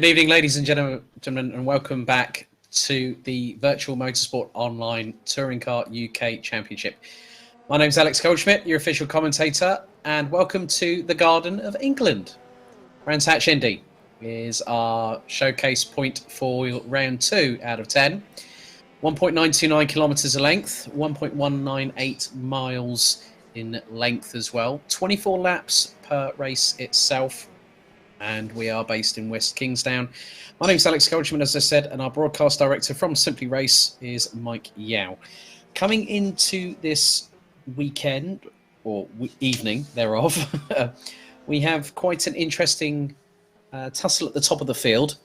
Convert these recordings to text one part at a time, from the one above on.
evening, ladies and gentlemen, and welcome back to the Virtual Motorsport Online Touring Car UK Championship. My name's Alex Goldschmidt, your official commentator, and welcome to the Garden of England. Brands Hatch Indy is our showcase point for round 2 out of 10. 1.929 kilometres of length, 1.198 miles in length as well. 24 laps per race itself. And we are based in West Kingsdown. My name's Alex Goldschmidt, as I said, and our broadcast director from Simply Race is Mike Yao. Coming into this weekend, or evening thereof, we have quite an interesting tussle at the top of the field.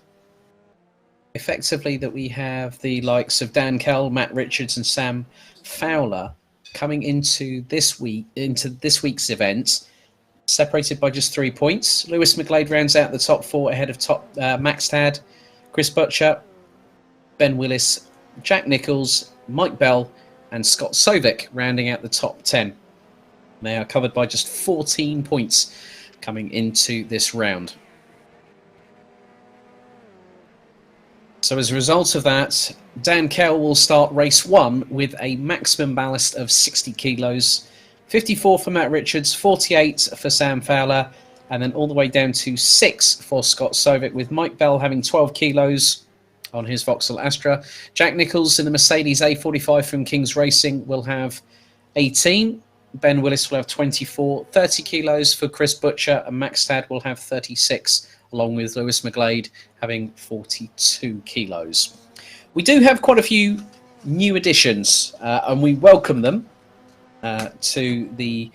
Effectively, that we have the likes of Dan Kell, Matt Richards, and Sam Fowler coming into this week's event, separated by just 3 points. Lewis McGlade rounds out the top 4 ahead of Max Tad, Chris Butcher, Ben Willis, Jack Nicholls, Mike Bell, and Scott Sovic rounding out the top 10. They are covered by just 14 points coming into this round. So as a result of that, Dan Kell will start race 1 with a maximum ballast of 60 kilos, 54 for Matt Richards, 48 for Sam Fowler, and then all the way down to 6 for Scott Sovic, with Mike Bell having 12 kilos on his Vauxhall Astra. Jack Nicholls in the Mercedes A45 from Kings Racing will have 18. Ben Willis will have 24, 30 kilos for Chris Butcher, and Max Tad will have 36, along with Lewis McGlade having 42 kilos. We do have quite a few new additions, and we welcome them to the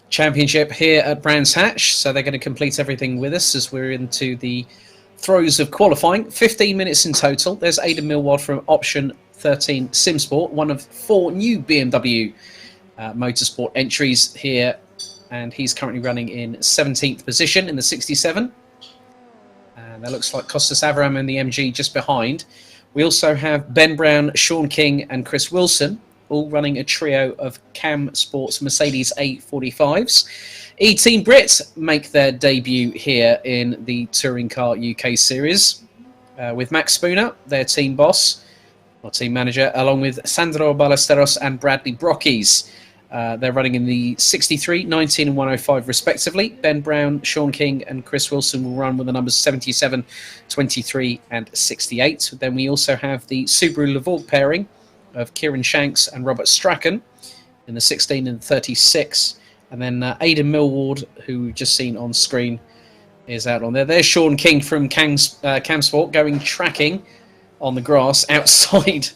championship here at Brands Hatch. So they're going to complete everything with us as we're into the throes of qualifying. 15 minutes in total. There's Aidan Millward from Option 13 Simsport, one of 4 new BMW Motorsport entries here, and he's currently running in 17th position in the 67. And that looks like Costas Avram and the MG just behind. We also have Ben Brown, Sean King, and Chris Wilson, all running a trio of Cam Sports Mercedes A45s. E-Team Brit make their debut here in the Touring Car UK Series, with Max Spooner, their team boss, or team manager, along with Sandro Ballesteros and Bradley Brockies. They're running in the 63, 19 and 105 respectively. Ben Brown, Sean King and Chris Wilson will run with the numbers 77, 23 and 68. Then we also have the Subaru Levorg pairing of Kieran Shanks and Robert Strachan in the 16 and 36. And then Aidan Millward, who we've just seen on screen, is out on there. There's Sean King from Cam Sport going tracking on the grass outside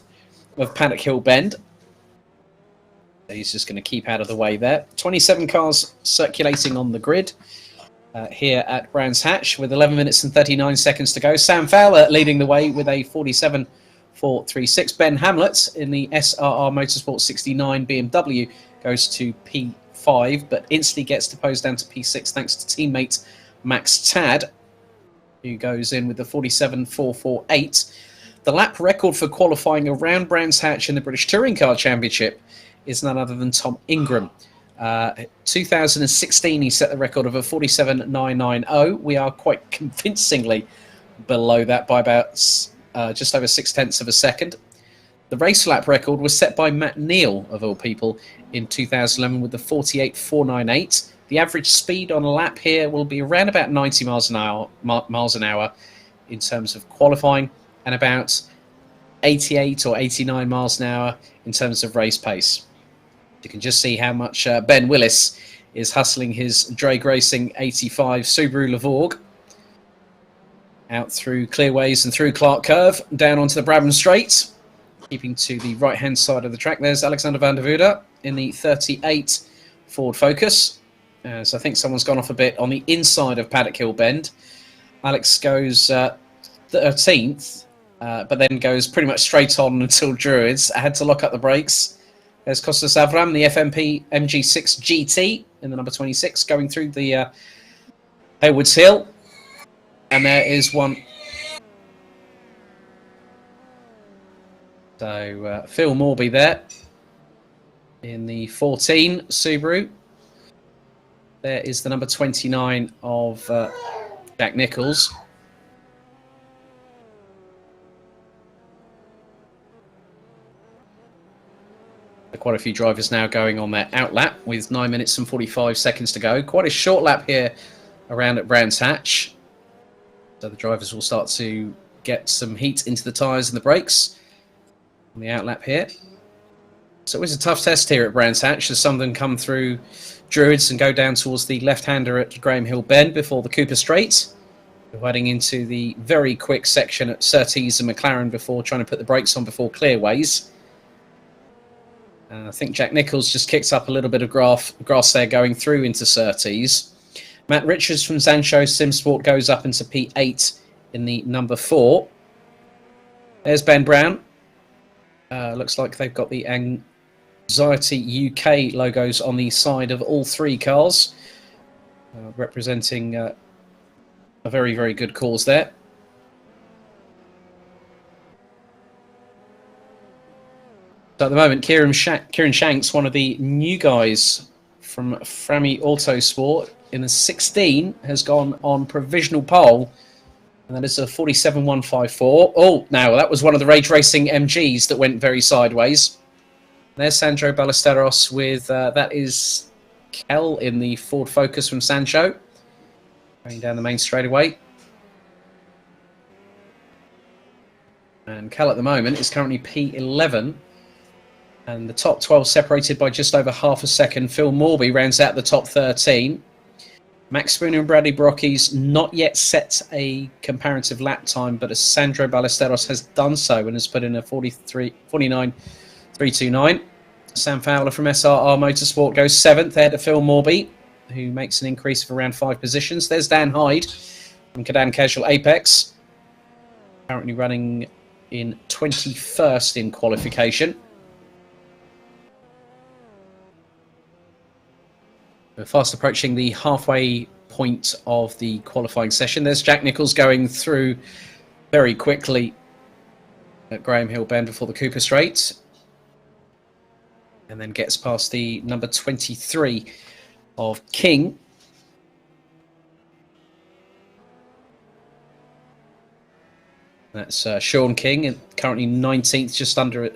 of Paddock Hill Bend. He's just going to keep out of the way there. 27 cars circulating on the grid here at Brands Hatch with 11 minutes and 39 seconds to go. Sam Fowler leading the way with a 47.436. Ben Hamlet in the SRR Motorsport 69 BMW goes to P5, but instantly gets deposed down to P6 thanks to teammate Max Tad, who goes in with the 47.448. The lap record for qualifying around Brands Hatch in the British Touring Car Championship is none other than Tom Ingram. 2016, he set the record of a 47.990. We are quite convincingly below that by about just over 0.6 of a second. The race lap record was set by Matt Neal, of all people, in 2011 with the 48.498. The average speed on a lap here will be around about 90 miles an hour in terms of qualifying, and about 88 or 89 miles an hour in terms of race pace. You can just see how much Ben Willis is hustling his Drake Racing 85 Subaru Levorg out through Clearways and through Clark Curve, down onto the Brabham Straight, keeping to the right-hand side of the track. There's Alexander van der Voorde in the 38 Ford Focus. So I think someone's gone off a bit on the inside of Paddock Hill Bend. Alex goes 13th, but then goes pretty much straight on until Druids. I had to lock up the brakes. There's Costas Avram, the FMP MG6 GT in the number 26, going through the Haywoods Hill. And there is one. So Phil Morby there in the 14 Subaru. There is the number 29 of Jack Nicholls. Quite a few drivers now going on their out lap with 9 minutes and 45 seconds to go. Quite a short lap here around at Brands Hatch. So the drivers will start to get some heat into the tyres and the brakes on the out lap here. So it was a tough test here at Brands Hatch as some of them come through Druids and go down towards the left-hander at Graham Hill Bend before the Cooper Straight. We're heading into the very quick section at Surtees and McLaren before trying to put the brakes on before Clearways. I think Jack Nicholls just kicks up a little bit of grass there going through into Surtees. Matt Richards from Zancho Simsport goes up into P8 in the number 4. There's Ben Brown. Looks like they've got the Anxiety UK logos on the side of all 3 cars, representing a very, very good cause there. So at the moment, Kieran Shanks, one of the new guys from Frammy Autosport in the 16, has gone on provisional pole, and that is a 47.154. Oh, now that was one of the Rage Racing MGs that went very sideways. There's Sandro Ballesteros with, that is Kel in the Ford Focus from Sancho, going down the main straightaway. And Kel at the moment is currently P11. And the top 12 separated by just over half a second. Phil Morby rounds out the top 13. Max Spooner and Bradley Brocky's not yet set a comparative lap time, but as Sandro Ballesteros has done so and has put in a 49.329. Sam Fowler from SRR Motorsport goes 7th ahead of Phil Morby, who makes an increase of around 5 positions. There's Dan Hyde from Cadan Casual Apex, currently running in 21st in qualification. We're fast approaching the halfway point of the qualifying session. There's Jack Nicholls going through very quickly at Graham Hill Bend before the Cooper Straight, and then gets past the number 23 of King. That's Sean King, currently 19th,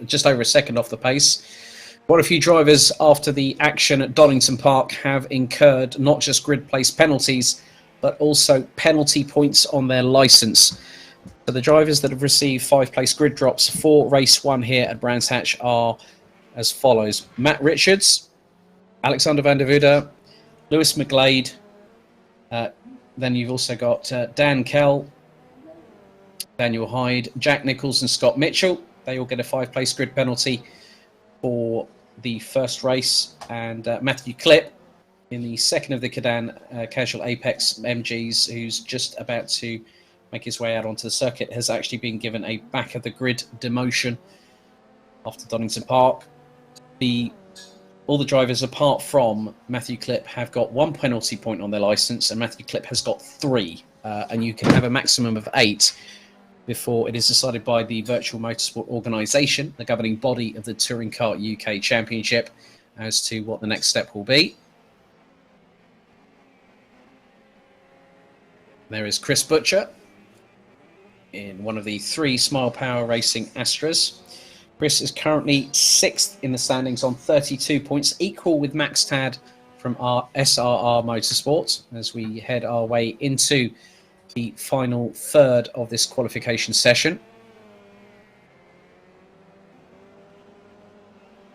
just over a second off the pace. Quite a few drivers after the action at Donington Park have incurred not just grid place penalties, but also penalty points on their licence. So the drivers that have received 5-place grid drops for race 1 here at Brands Hatch are as follows: Matt Richards, Alexander van der Voorde, Lewis McGlade. Then you've also got Dan Kell, Daniel Hyde, Jack Nicholls and Scott Mitchell. They all get a 5-place grid penalty for the first race, and Matthew Clipp in the second of the Cadan Casual Apex MGs, who's just about to make his way out onto the circuit, has actually been given a back of the grid demotion after Donington Park. All the drivers apart from Matthew Clipp have got 1 penalty point on their licence, and Matthew Clipp has got 3, and you can have a maximum of 8 before it is decided by the Virtual Motorsport Organisation, the governing body of the Touring Car UK Championship, as to what the next step will be. There is Chris Butcher in one of the 3 Smile Power Racing Astras. Chris is currently 6th in the standings on 32 points, equal with Max Tad from our SRR Motorsport, as we head our way into the final third of this qualification session.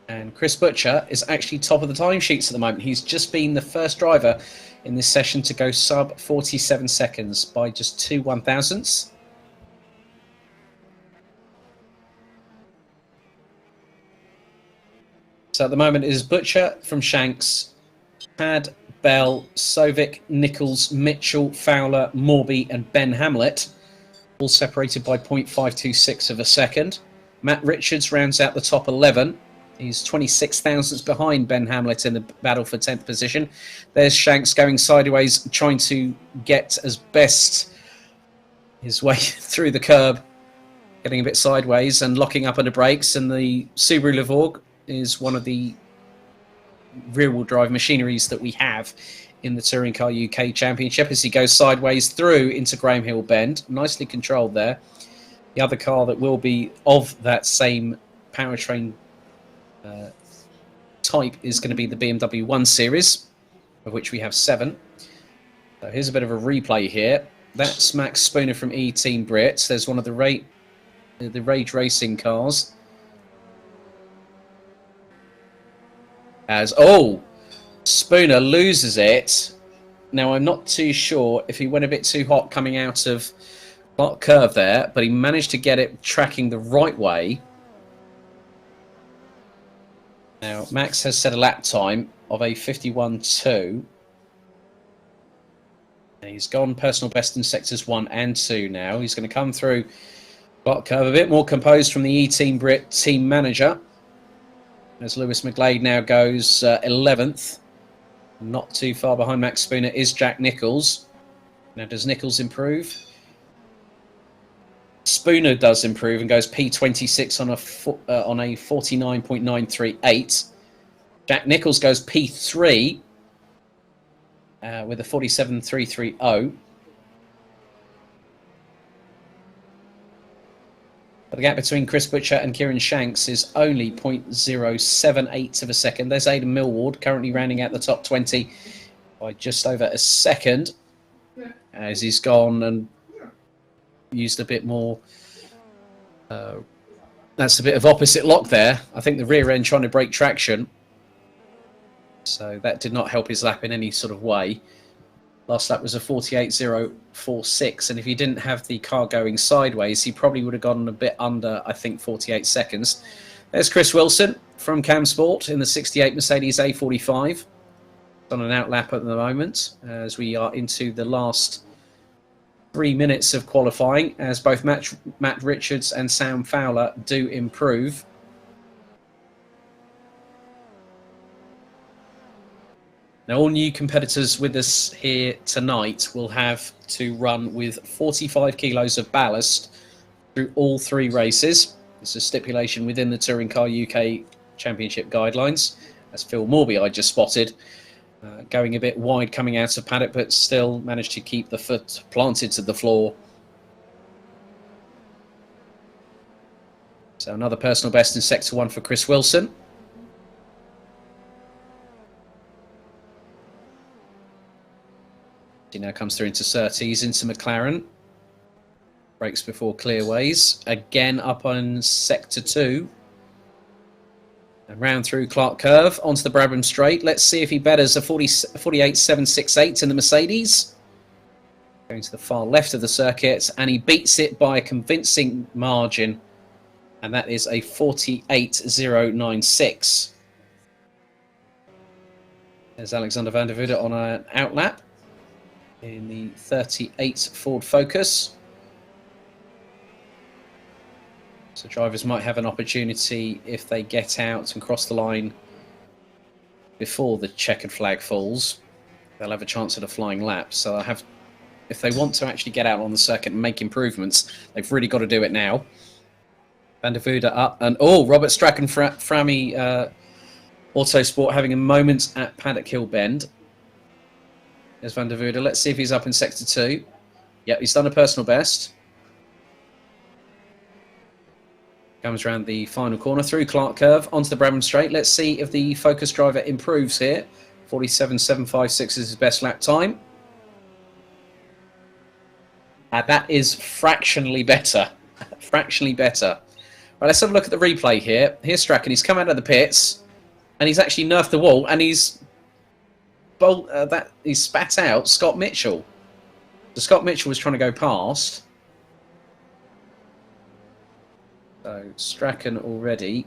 And Chris Butcher is actually top of the timesheets at the moment. He's just been the first driver in this session to go sub 47 seconds by just 2 1,000ths. So at the moment it is Butcher from Shanks, Tad, Bell, Sovic, Nicholls, Mitchell, Fowler, Morby and Ben Hamlet, all separated by 0.526 of a second. Matt Richards rounds out the top 11. He's 26 thousandths behind Ben Hamlet in the battle for 10th position. There's Shanks going sideways, trying to get as best his way through the curb, getting a bit sideways and locking up under brakes. And the Subaru Levorg is one of the rear-wheel drive machineries that we have in the Touring Car UK Championship as he goes sideways through into Graham Hill Bend. Nicely controlled there. The other car that will be of that same powertrain type is going to be the BMW 1 Series, of which we have 7. So here's a bit of a replay here. That's Max Spooner from E-Team Brits. There's one of the Rage Racing cars. Spooner loses it. Now, I'm not too sure if he went a bit too hot coming out of Clark Curve there, but he managed to get it tracking the right way. Now, Max has set a lap time of a 51.2. He's gone personal best in sectors 1 and 2 now. He's going to come through Clark Curve a bit more composed from the E-Team Brit team manager. As Lewis McGlade now goes 11th. Not too far behind Max Spooner is Jack Nicholls. Now, does Nicholls improve? Spooner does improve and goes P26 on a 49.938. Jack Nicholls goes P3 with a 47.330. But the gap between Chris Butcher and Kieran Shanks is only 0.078 of a second. There's Aidan Millward currently rounding out the top 20 by just over a second, as he's gone and used a bit more. That's a bit of opposite lock there. I think the rear end trying to break traction. So that did not help his lap in any sort of way. Last lap was a 48.046, and if he didn't have the car going sideways, he probably would have gone a bit under, I think, 48 seconds. There's Chris Wilson from Cam Sport in the 68 Mercedes A45. On an outlap at the moment, as we are into the last 3 minutes of qualifying, as both Matt Richards and Sam Fowler do improve. Now, all new competitors with us here tonight will have to run with 45 kilos of ballast through all 3 races. It's a stipulation within the Touring Car UK Championship guidelines, as Phil Morby I just spotted, going a bit wide coming out of paddock, but still managed to keep the foot planted to the floor. So another personal best in Sector 1 for Chris Wilson. He now comes through into Surtees, into McLaren. Brakes before clearways. Again up on Sector 2. And round through Clark Curve onto the Brabham Straight. Let's see if he betters a 48.768 in the Mercedes. Going to the far left of the circuit, and he beats it by a convincing margin. And that is a 48.096. There's Alexander van der Voorde on an outlap in the 38 Ford Focus. So drivers might have an opportunity if they get out and cross the line before the checkered flag falls. They'll have a chance at a flying lap. So if they want to actually get out on the circuit and make improvements, they've really got to do it now. Van der Voorde up, and Robert Strachan Frammy Autosport having a moment at Paddock Hill Bend. There's Van der Voorde. Let's see if he's up in Sector 2. Yep, he's done a personal best. Comes around the final corner through Clark Curve onto the Brabham Straight. Let's see if the Focus driver improves here. 47.756 is his best lap time. That is fractionally better. Fractionally better. Right, let's have a look at the replay here. Here's Strachan. He's come out of the pits, and he's actually nerfed the wall, and he's spat out Scott Mitchell. So Scott Mitchell was trying to go past. So Strachan already,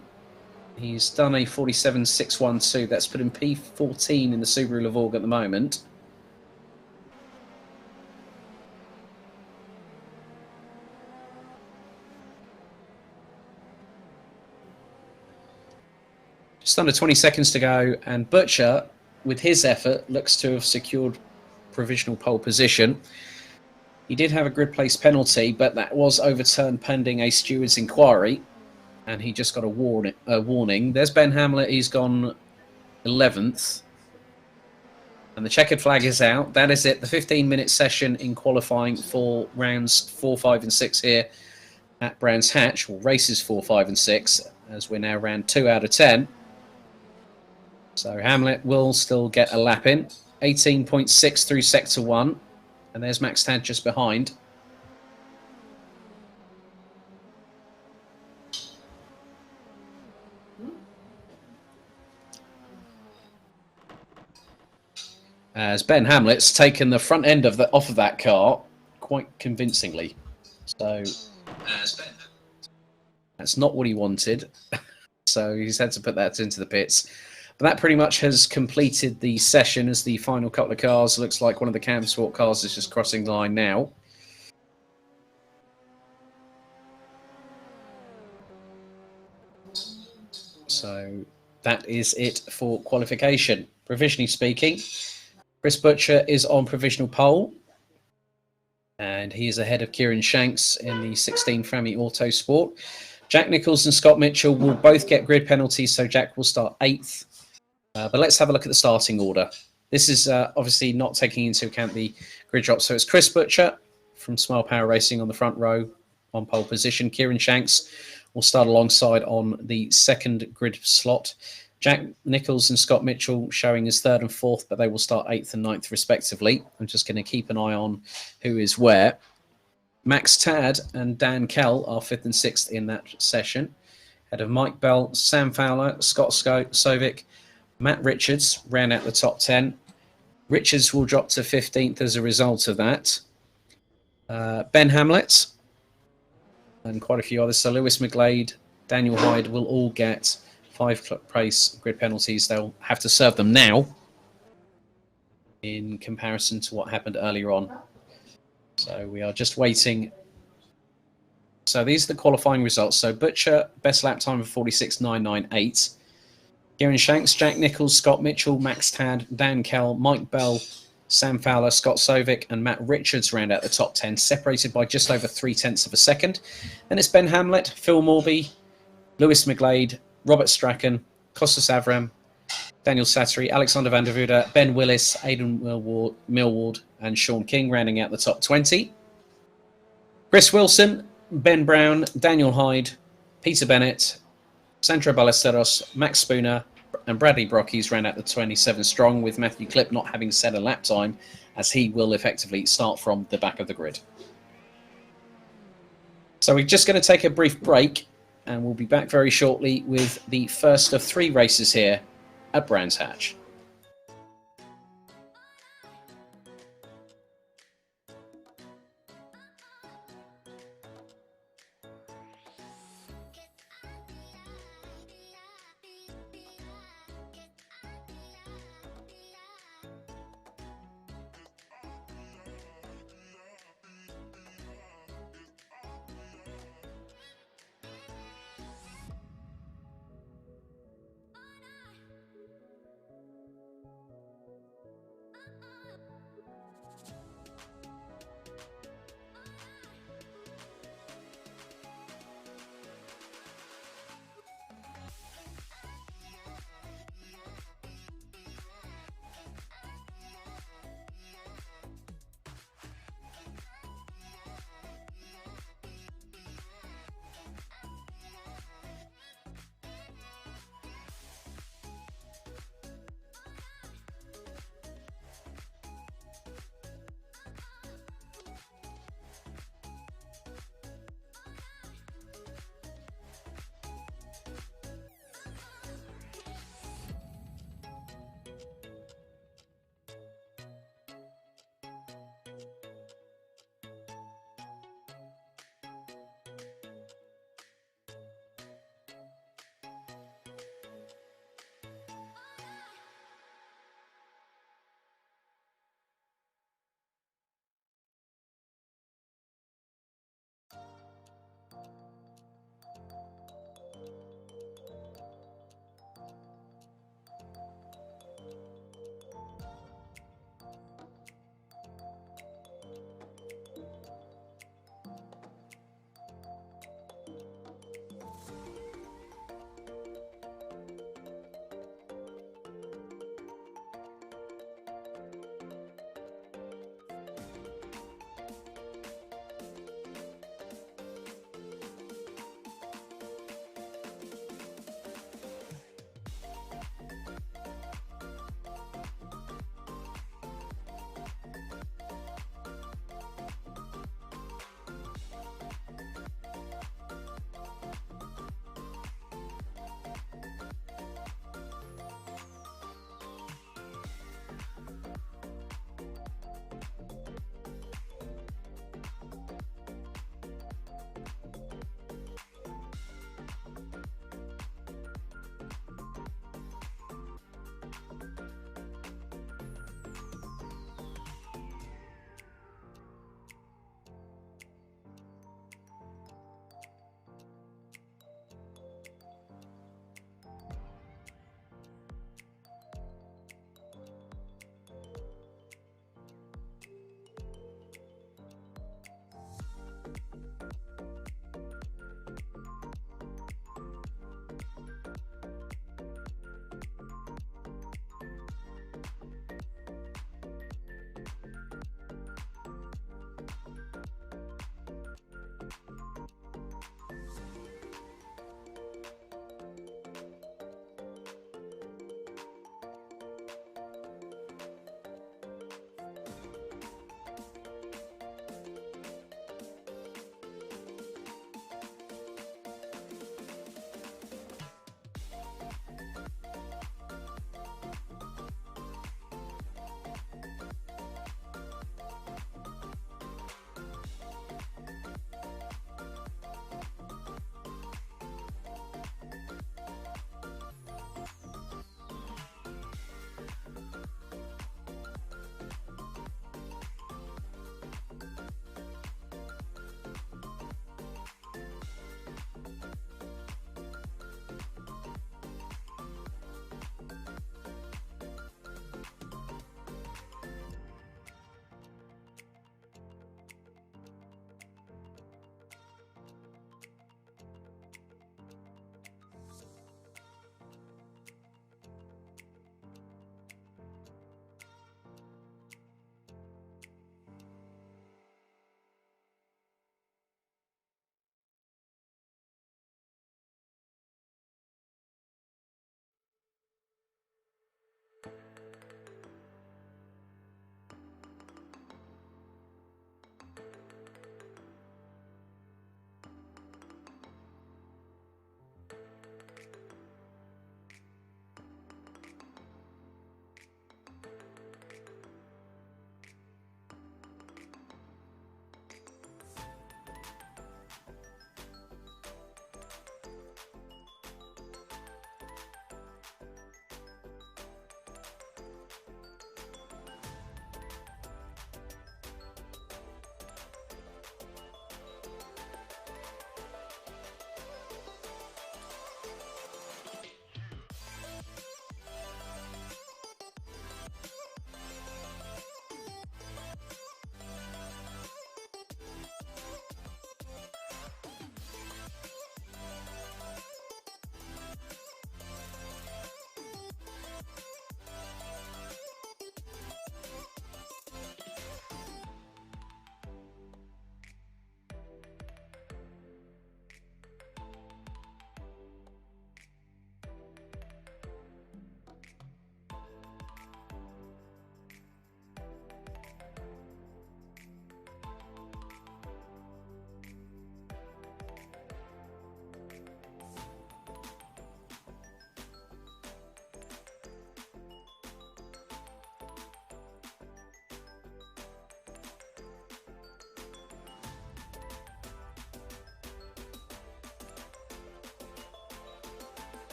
he's done a 47.612. That's put him P14 in the Subaru Levorg at the moment. Just under 20 seconds to go, and Butcher, with his effort, looks to have secured provisional pole position. He did have a grid place penalty, but that was overturned pending a steward's inquiry, and he just got a warning. There's Ben Hamlet. He's gone 11th, and the checkered flag is out. That is it. The 15-minute session in qualifying for rounds 4, 5 and 6 here at Brands Hatch, or races 4, 5 and 6, as we're now round 2 out of 10. So Hamlet will still get a lap in. 18.6 through sector 1. And there's Max Tad just behind. As Ben Hamlet's taken the front end of off of that car quite convincingly. So that's not what he wanted. So he's had to put that into the pits. But that pretty much has completed the session as the final couple of cars. Looks like one of the Cam Sport cars is just crossing the line now. So that is it for qualification. Provisionally speaking, Chris Butcher is on provisional pole. And he is ahead of Kieran Shanks in the 16 Frammy Autosport. Jack Nichols and Scott Mitchell will both get grid penalties, so Jack will start 8th. But let's have a look at the starting order. This is obviously not taking into account the grid drop. So it's Chris Butcher from Smile Power Racing on the front row on pole position. Kieran Shanks will start alongside on the second grid slot. Jack Nichols and Scott Mitchell showing as 3rd and 4th, but they will start 8th and 9th respectively. I'm just going to keep an eye on who is where. Max Tad and Dan Kell are 5th and 6th in that session. Ahead of Mike Bell, Sam Fowler, Scott Sovic, Matt Richards round out the top 10. Richards will drop to 15th as a result of that. Ben Hamlet and quite a few others. So Lewis McGlade, Daniel Hyde will all get 5 pace grid penalties. They'll have to serve them now in comparison to what happened earlier on. So we are just waiting. So these are the qualifying results. So Butcher, best lap time of 46.998. Kieran Shanks, Jack Nichols, Scott Mitchell, Max Tad, Dan Kell, Mike Bell, Sam Fowler, Scott Sovic, and Matt Richards round out the top 10, separated by just over 0.3 of a second. Then it's Ben Hamlet, Phil Morby, Lewis McGlade, Robert Strachan, Kostas Avram, Daniel Sattery, Alexander Van der Vude, Ben Willis, Aidan Millward, and Sean King rounding out the top 20. Chris Wilson, Ben Brown, Daniel Hyde, Peter Bennett, Sandro Ballesteros, Max Spooner, and Bradley Brockies round out the 27 strong, with Matthew Clipp not having set a lap time, as he will effectively start from the back of the grid. So we're just going to take a brief break, and we'll be back very shortly with the first of 3 races here at Brands Hatch.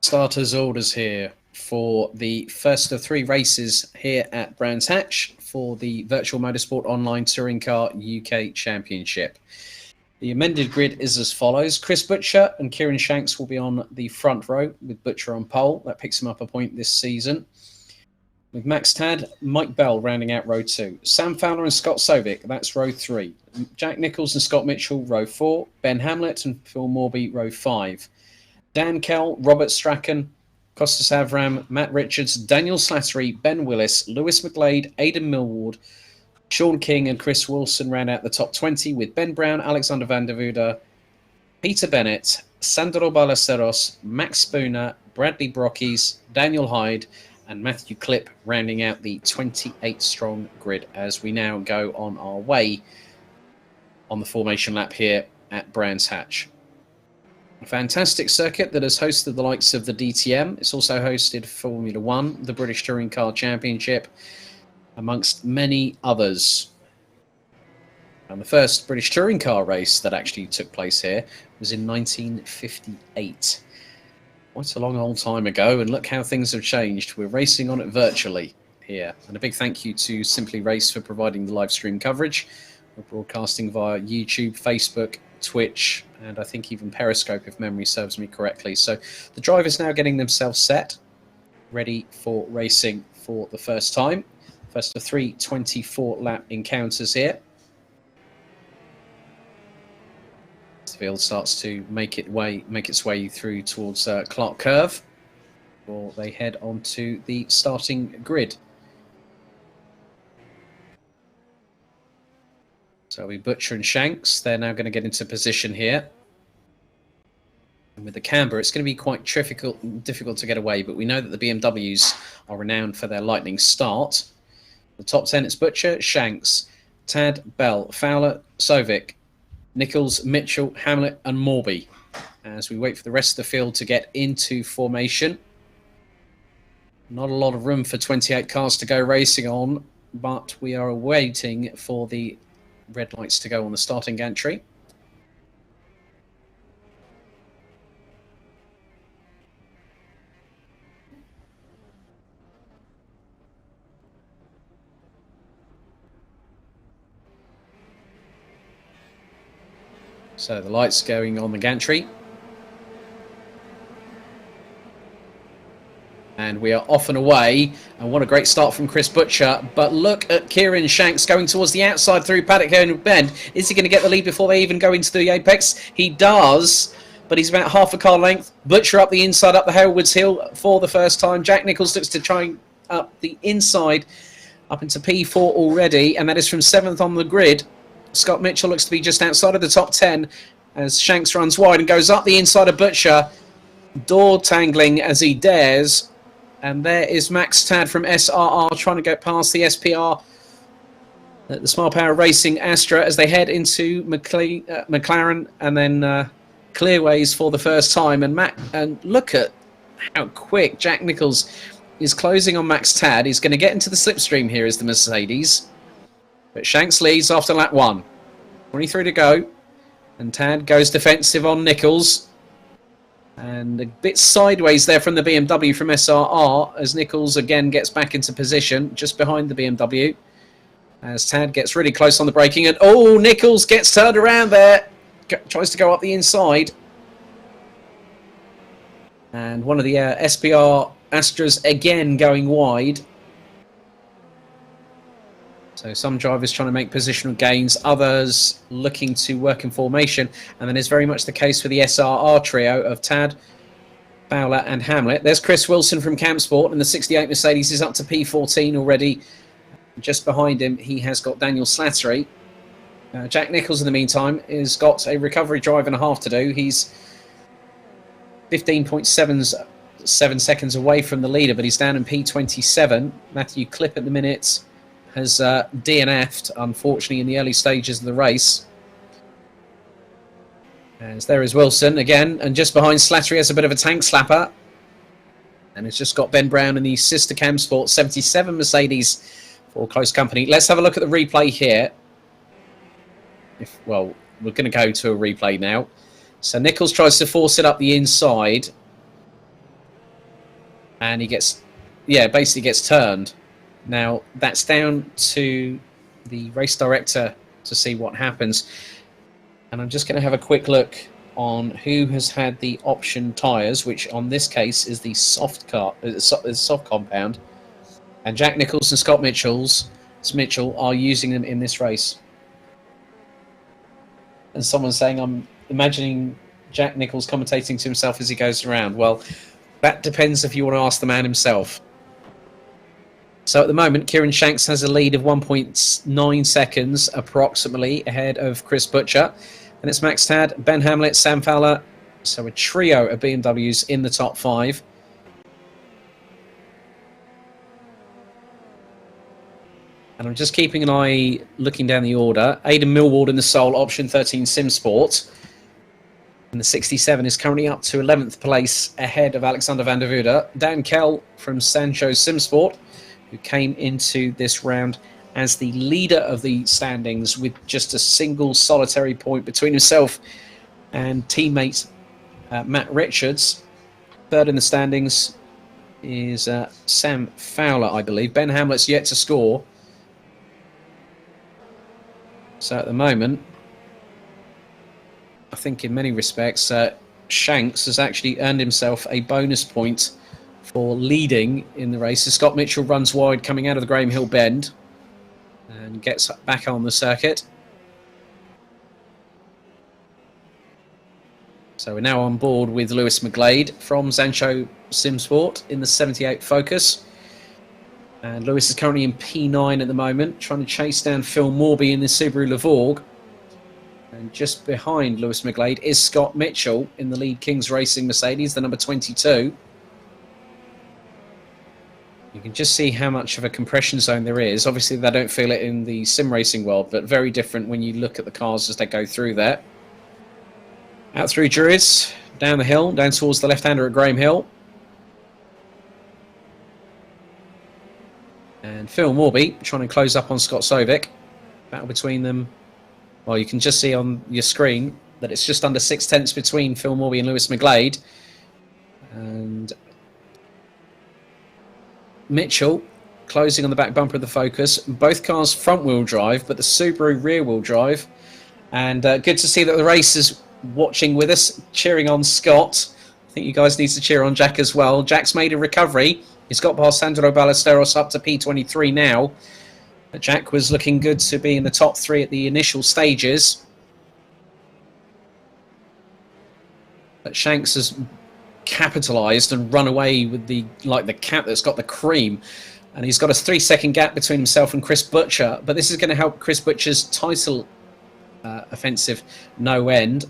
Starters orders here for the first of 3 races here at Brands Hatch for the Virtual Motorsport Online Touring Car UK Championship. The amended grid is as follows. Chris Butcher and Kieran Shanks will be on the front row with Butcher on pole. That picks him up a point this season. With Max Tad, Mike Bell rounding out row 2. Sam Fowler and Scott Sovic, that's row 3. Jack Nicholls and Scott Mitchell, row 4. Ben Hamlet and Phil Morby, row 5. Dan Kell, Robert Strachan, Costas Avram, Matt Richards, Daniel Slattery, Ben Willis, Lewis McGlade, Aidan Millward, Sean King and Chris Wilson round out the top 20 with Ben Brown, Alexander van der Vude, Peter Bennett, Sandro Ballesteros, Max Spooner, Bradley Brockies, Daniel Hyde and Matthew Clipp rounding out the 28-strong grid as we now go on our way on the formation lap here at Brands Hatch. A fantastic circuit that has hosted the likes of the DTM. It's also hosted Formula One, the British Touring Car Championship, amongst many others. And the first British touring car race that actually took place here was in 1958. Quite a long old time ago, and look how things have changed. We're racing on it virtually here. And a big thank you to Simply Race for providing the live stream coverage. We're broadcasting via YouTube, Facebook, Twitch, and I think even Periscope, if memory serves me correctly. So the drivers now getting themselves set, ready for racing for the first time. First of 3 24-lap encounters here. The field starts to make its way through towards Clark Curve, or they head onto the starting grid. So we Butcher and Shanks. They're now going to get into position here. And with the camber, it's going to be quite difficult to get away, but we know that the BMWs are renowned for their lightning start. The top 10, it's Butcher, Shanks, Tad, Bell, Fowler, Sovic, Nicholls, Mitchell, Hamlet and Morby. As we wait for the rest of the field to get into formation. Not a lot of room for 28 cars to go racing on, but we are waiting for the red lights to go on the starting gantry. So the lights going on the gantry. And we are off and away. And what a great start from Chris Butcher. But look at Kieran Shanks going towards the outside through Paddock and Bend. Is he going to get the lead before they even go into the apex? He does. But he's about half a car length. Butcher up the inside, up the Hailwoods Hill for the first time. Jack Nicholls looks to try up the inside, up into P4 already. And that is from 7th on the grid. Scott Mitchell looks to be just outside of the top 10 as Shanks runs wide and goes up the inside of Butcher. Door tangling as he dares. And there is Max Tad from SRR trying to get past the SPR, the Smart Power Racing Astra, as they head into McLaren and then Clearways for the first time. And look at how quick Jack Nicholls is closing on Max Tad. He's going to get into the slipstream here as the Mercedes. But Shanks leads after lap 1. 23 to go. And Tad goes defensive on Nicholls. And a bit sideways there from the BMW from SRR as Nicholls again gets back into position just behind the BMW. As Tad gets really close on the braking. And oh, Nicholls gets turned around there. Tries to go up the inside. And one of the SPR Astras again going wide. So some drivers trying to make positional gains, others looking to work in formation. And then is very much the case for the SRR trio of Tad, Fowler and Hamlet. There's Chris Wilson from Campsport, and the 68 Mercedes is up to P14 already. Just behind him, he has got Daniel Slattery. Jack Nicholls, in the meantime, has got a recovery drive and a half to do. He's 15.7 seconds away from the leader, but he's down in P27. Matthew Clipp at the minute has DNF'd, unfortunately, in the early stages of the race. As there is Wilson again, and just behind Slattery has a bit of a tank slapper. And it's just got Ben Brown in the sister Campsport 77 Mercedes for close company. Let's have a look at the replay here. Well, we're going to go to a replay now. So Nicholls tries to force it up the inside. and he gets, yeah, basically gets turned. Now, that's down to the race director to see what happens. And I'm just going to have a quick look on who has had the option tyres, which on this case is the soft compound. And Jack Nicholls and Scott Mitchell are using them in this race. And someone's saying, I'm imagining Jack Nicholls commentating to himself as he goes around. Well, that depends if you want to ask the man himself. So at the moment, Kieran Shanks has a lead of 1.9 seconds approximately ahead of Chris Butcher. And it's Max Tad, Ben Hamlet, Sam Fowler. So a trio of BMWs in the top 5. And I'm just keeping an eye looking down the order. Aidan Millward in the Soul, option 13 Sim Sport. And the 67 is currently up to 11th place ahead of Alexander van der Voorde. Dan Kell from Sancho Sim Sport, who came into this round as the leader of the standings with just a single solitary point between himself and teammate Matt Richards. Third in the standings is Sam Fowler, I believe. Ben Hamlet's yet to score. So at the moment, I think in many respects, Shanks has actually earned himself a bonus point for leading in the race. So Scott Mitchell runs wide coming out of the Graham Hill bend and gets back on the circuit. So we're now on board with Lewis McGlade from Sancho Simsport in the 78 Focus. And Lewis is currently in P9 at the moment, trying to chase down Phil Morby in the Subaru Lavorg. And just behind Lewis McGlade is Scott Mitchell in the lead Kings Racing Mercedes, the number 22. You can just see how much of a compression zone there is. Obviously, they don't feel it in the sim racing world, but very different when you look at the cars as they go through there. Out through Druids, down the hill, down towards the left-hander at Graham Hill. And Phil Morby trying to close up on Scott Sovic. Battle between them. Well, you can just see on your screen that it's just under 6 tenths between Phil Morby and Lewis McGlade. And Mitchell closing on the back bumper of the Focus. Both cars front-wheel drive, but the Subaru rear-wheel drive. And good to see that the race is watching with us, cheering on Scott. I think you guys need to cheer on Jack as well. Jack's made a recovery. He's got past Sandro Ballesteros up to P23 now. But Jack was looking good to be in the top 3 at the initial stages. But Shanks has capitalised and run away with the cat that's got the cream. And he's got a 3-second gap between himself and Chris Butcher. But this is going to help Chris Butcher's title offensive no end.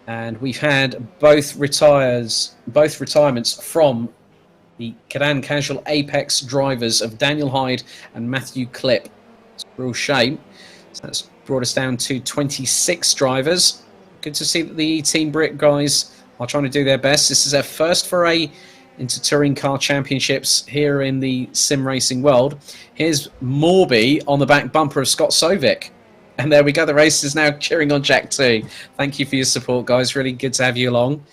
And we've had both retirements from the Cadan Casual Apex drivers of Daniel Hyde and Matthew Clipp. It's a real shame. So that's brought us down to 26 drivers. Good to see that the Team Brit guys are trying to do their best. This is their first foray into Touring Car Championships here in the sim racing world. Here's Morby on the back bumper of Scott Sovic. And there we go. The race is now cheering on Jack too. Thank you for your support, guys. Really good to have you along.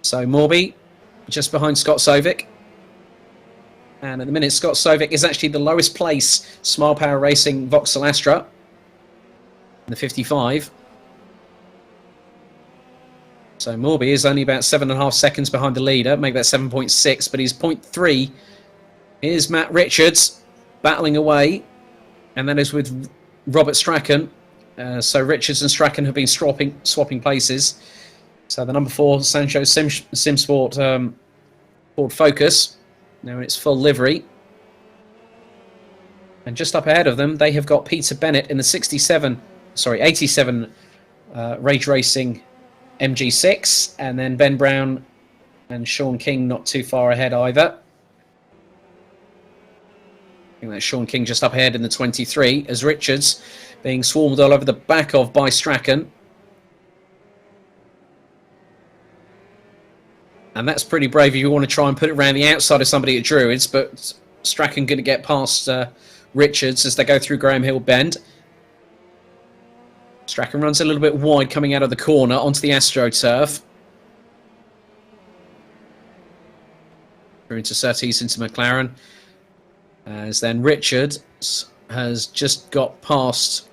So Morby just behind Scott Sovic. And at the minute, Scott Sovic is actually the lowest place Smile Power Racing Vauxhall Astra in the 55. So Morby is only about 7.5 seconds behind the leader. Make that 7.6, but he's 0.3. Here's Matt Richards battling away. And that is with Robert Strachan. So Richards and Strachan have been swapping places. So the number 4 Sancho Simsport Ford Focus, now in its full livery. And just up ahead of them, they have got Peter Bennett in the 87 Rage Racing MG6, and then Ben Brown and Sean King not too far ahead either. I think that's Sean King just up ahead in the 23, as Richards being swarmed all over the back of by Strachan. And that's pretty brave if you want to try and put it around the outside of somebody at Druids, but Strachan going to get past Richards as they go through Graham Hill Bend. Strachan runs a little bit wide coming out of the corner onto the AstroTurf. through into Surtees, into McLaren. As then Richards has just got past.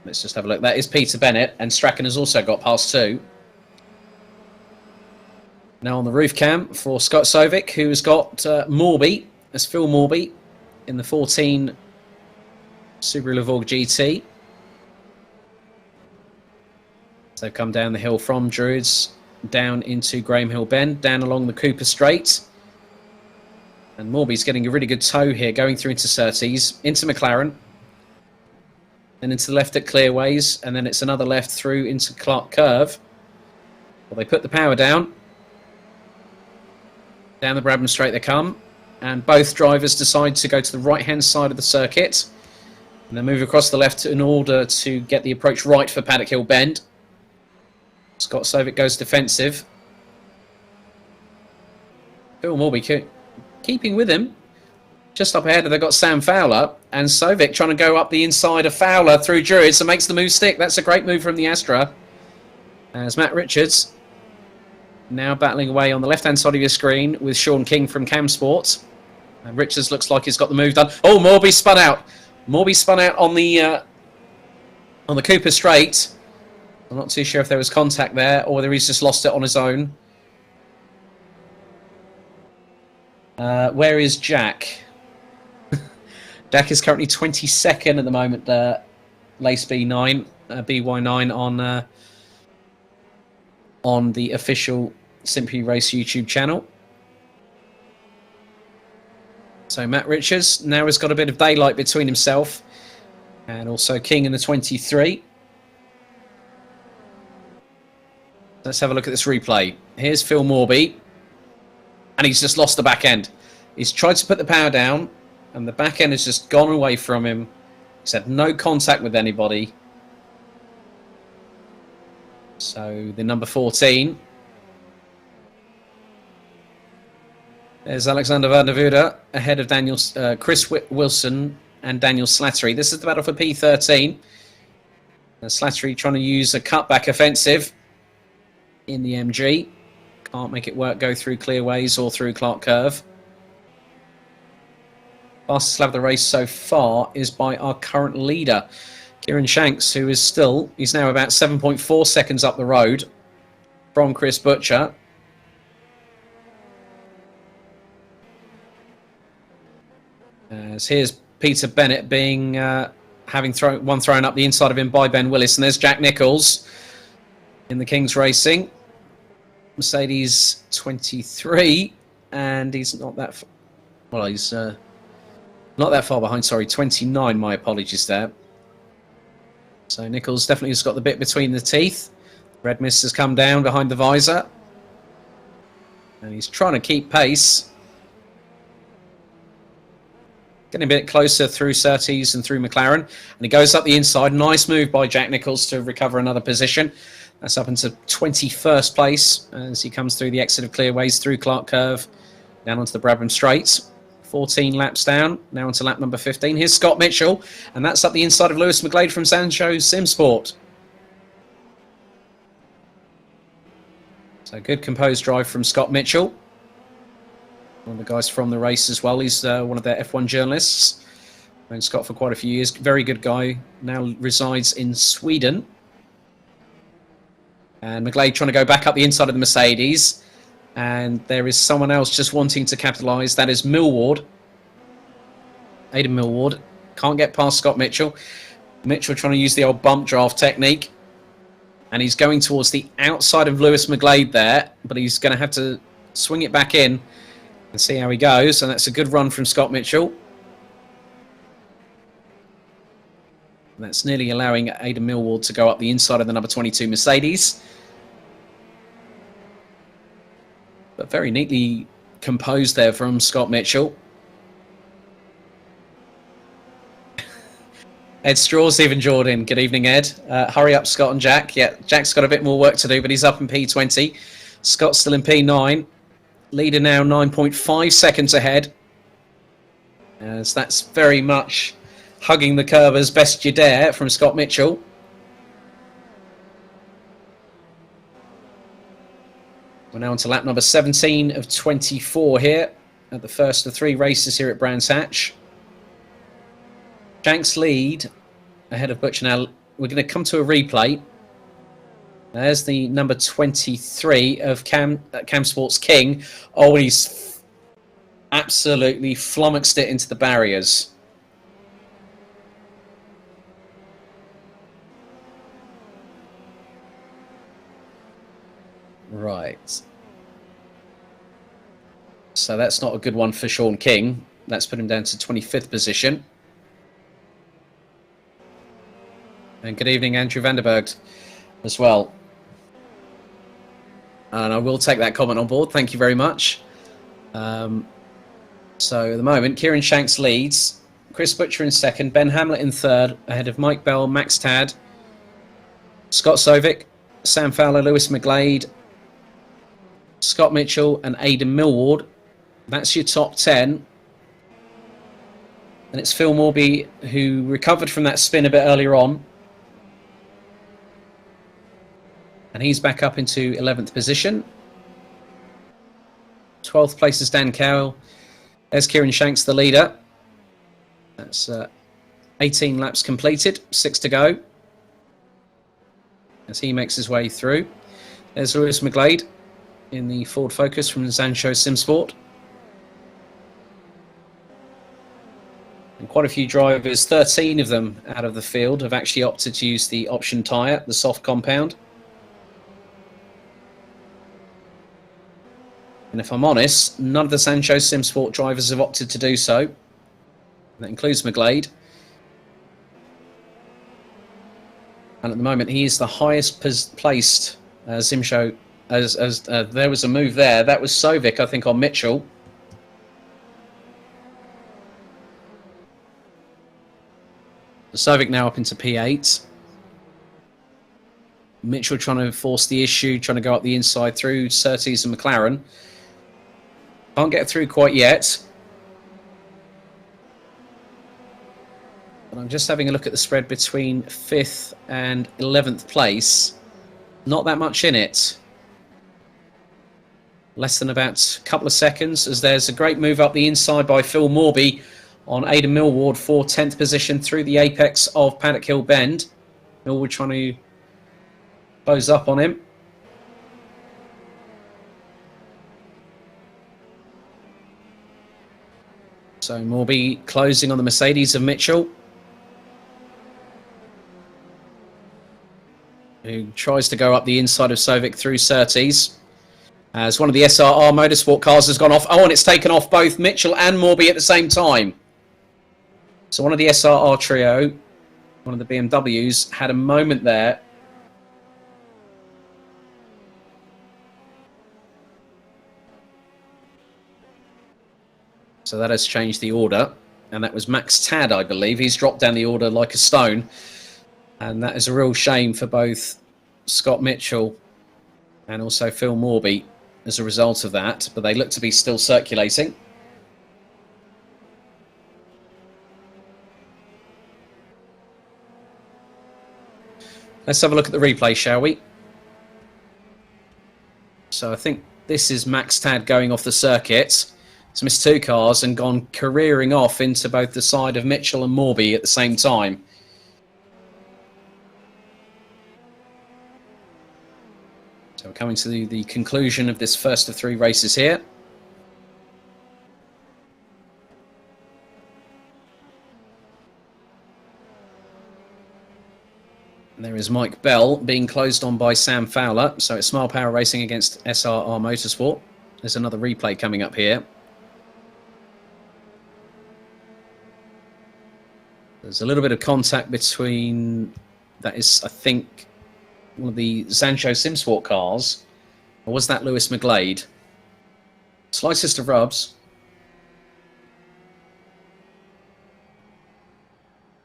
Let's just have a look. That is Peter Bennett, and Strachan has also got past too. Now on the roof cam for Scott Sovic, who's got Morby. That's Phil Morby in the 14 Subaru Levorg GT. So they've come down the hill from Druids, down into Graham Hill Bend, down along the Cooper Straight. And Morby's getting a really good tow here, going through into Surtees, into McLaren, then into the left at Clearways, and then it's another left through into Clark Curve. Well, they put the power down. Down the Bradman Straight they come, and both drivers decide to go to the right-hand side of the circuit, and then move across the left in order to get the approach right for Paddock Hill Bend. Scott Sovic goes defensive. Phil Morby keeping with him. Just up ahead, they've got Sam Fowler, and Sovic trying to go up the inside of Fowler through Druids and makes the move stick. That's a great move from the Astra. As Matt Richards now battling away on the left-hand side of your screen with Sean King from Cam Sports. And Richards looks like he's got the move done. Oh, Morby spun out. Morby spun out on the Cooper Straight. I'm not too sure if there was contact there or whether he's just lost it on his own. Where is Jack? Jack is currently 22nd at the moment. Lace B9, BY9 on the official Simply Race YouTube channel. So Matt Richards now has got a bit of daylight between himself and also King in the 23. Let's have a look at this replay. Here's Phil Morby, and he's just lost the back end. He's tried to put the power down, and the back end has just gone away from him. He's had no contact with anybody. So the number 14. There's Alexander Van der Vude ahead of Chris Wilson and Daniel Slattery. This is the battle for P13. Slattery trying to use a cutback offensive in the MG. Can't make it work, go through Clearways or through Clark Curve. Fastest lap of the race so far is by our current leader, Kieran Shanks, who is he's now about 7.4 seconds up the road from Chris Butcher. As here's Peter Bennett having one thrown up the inside of him by Ben Willis, and there's Jack Nicholls in the Kings Racing. Mercedes 23, and he's not that he's not that far behind, sorry, 29, my apologies there. So Nicholls definitely has got the bit between the teeth. Red mist has come down behind the visor, and he's trying to keep pace. Getting a bit closer through Surtees and through McLaren, and he goes up the inside. Nice move by Jack Nicholls to recover another position. That's up into 21st place as he comes through the exit of Clearways, through Clark Curve, down onto the Bradman Straights. 14 laps down, now onto lap number 15. Here's Scott Mitchell, and that's up the inside of Lewis McGlade from Sancho Simsport. So good composed drive from Scott Mitchell. One of the guys from the race as well. He's one of their F1 journalists. Known Scott for quite a few years. Very good guy. Now resides in Sweden. And McGlade trying to go back up the inside of the Mercedes. And there is someone else just wanting to capitalise. That is Millward. Aidan Millward. Can't get past Scott Mitchell. Mitchell trying to use the old bump draft technique. And he's going towards the outside of Lewis McGlade there. But he's going to have to swing it back in and see how he goes. And that's a good run from Scott Mitchell. And that's nearly allowing Aidan Millward to go up the inside of the number 22 Mercedes. But very neatly composed there from Scott Mitchell. Ed Straw, Stephen Jordan. Good evening, Ed. Hurry up, Scott and Jack. Yeah, Jack's got a bit more work to do, but he's up in P20. Scott's still in P9. Leader now 9.5 seconds ahead. As that's very much hugging the curb as best you dare from Scott Mitchell. We're now on to lap number 17 of 24 here at the first of 3 races here at Brands Hatch. Shanks lead ahead of Butcher now. We're going to come to a replay. There's the number 23 of Cam Sports King. Oh, he's absolutely flummoxed it into the barriers. Right. So that's not a good one for Sean King. That's put him down to 25th position. And good evening, Andrew Vanderberg, as well. And I will take that comment on board. Thank you very much. So at the moment, Kieran Shanks leads. Chris Butcher in second. Ben Hamlet in third, ahead of Mike Bell, Max Tad, Scott Sovic, Sam Fowler, Lewis McGlade, Scott Mitchell and Aidan Millward. That's your top 10. And it's Phil Morby, who recovered from that spin a bit earlier on. And he's back up into 11th position. 12th place is Dan Cowell. There's Kieran Shanks, the leader. That's 18 laps completed, 6 to go. As he makes his way through. There's Lewis McGlade in the Ford Focus from Zancho Simsport. And quite a few drivers, 13 of them out of the field, have actually opted to use the option tyre, the soft compound. And if I'm honest, none of the Zancho Simsport drivers have opted to do so. That includes McGlade. And at the moment, he is the highest placed Zimsho. As there was a move there. That was Sovic, I think, on Mitchell. Sovic now up into P8. Mitchell trying to force the issue, trying to go up the inside through Surtees and McLaren. Can't get through quite yet. But I'm just having a look at the spread between 5th and 11th place. Not that much in it. Less than about a couple of seconds, as there's a great move up the inside by Phil Morby on Aidan Millward for 10th position through the apex of Paddock Hill Bend. Millward trying to close up on him. So Morby closing on the Mercedes of Mitchell, who tries to go up the inside of Sovic through Surtees. As one of the SRR Motorsport cars has gone off. Oh, and it's taken off both Mitchell and Morby at the same time. So one of the SRR trio, one of the BMWs, had a moment there. So that has changed the order. And that was Max Tad, I believe. He's dropped down the order like a stone. And that is a real shame for both Scott Mitchell and also Phil Morby as a result of that. But they look to be still circulating. Let's have a look at the replay, shall we? So I think this is Max Tad going off the circuit. It's missed 2 cars and gone careering off into both the side of Mitchell and Morby at the same time. So we're coming to the conclusion of this first of 3 races here. And there is Mike Bell being closed on by Sam Fowler. So it's Smile Power Racing against SRR Motorsport. There's another replay coming up here. There's a little bit of contact between, that is, I think, one of the Zancho Simsport cars. Or was that Lewis McGlade? Slightest of rubs.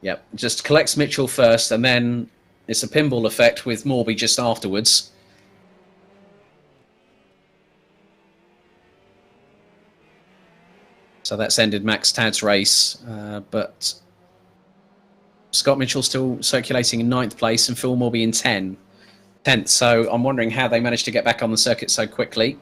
Yep, just collects Mitchell first, and then it's a pinball effect with Morby just afterwards. So that's ended Max Tad's race, but Scott Mitchell still circulating in 9th place and Phil Morby in 10. 10th. So I'm wondering how they managed to get back on the circuit so quickly.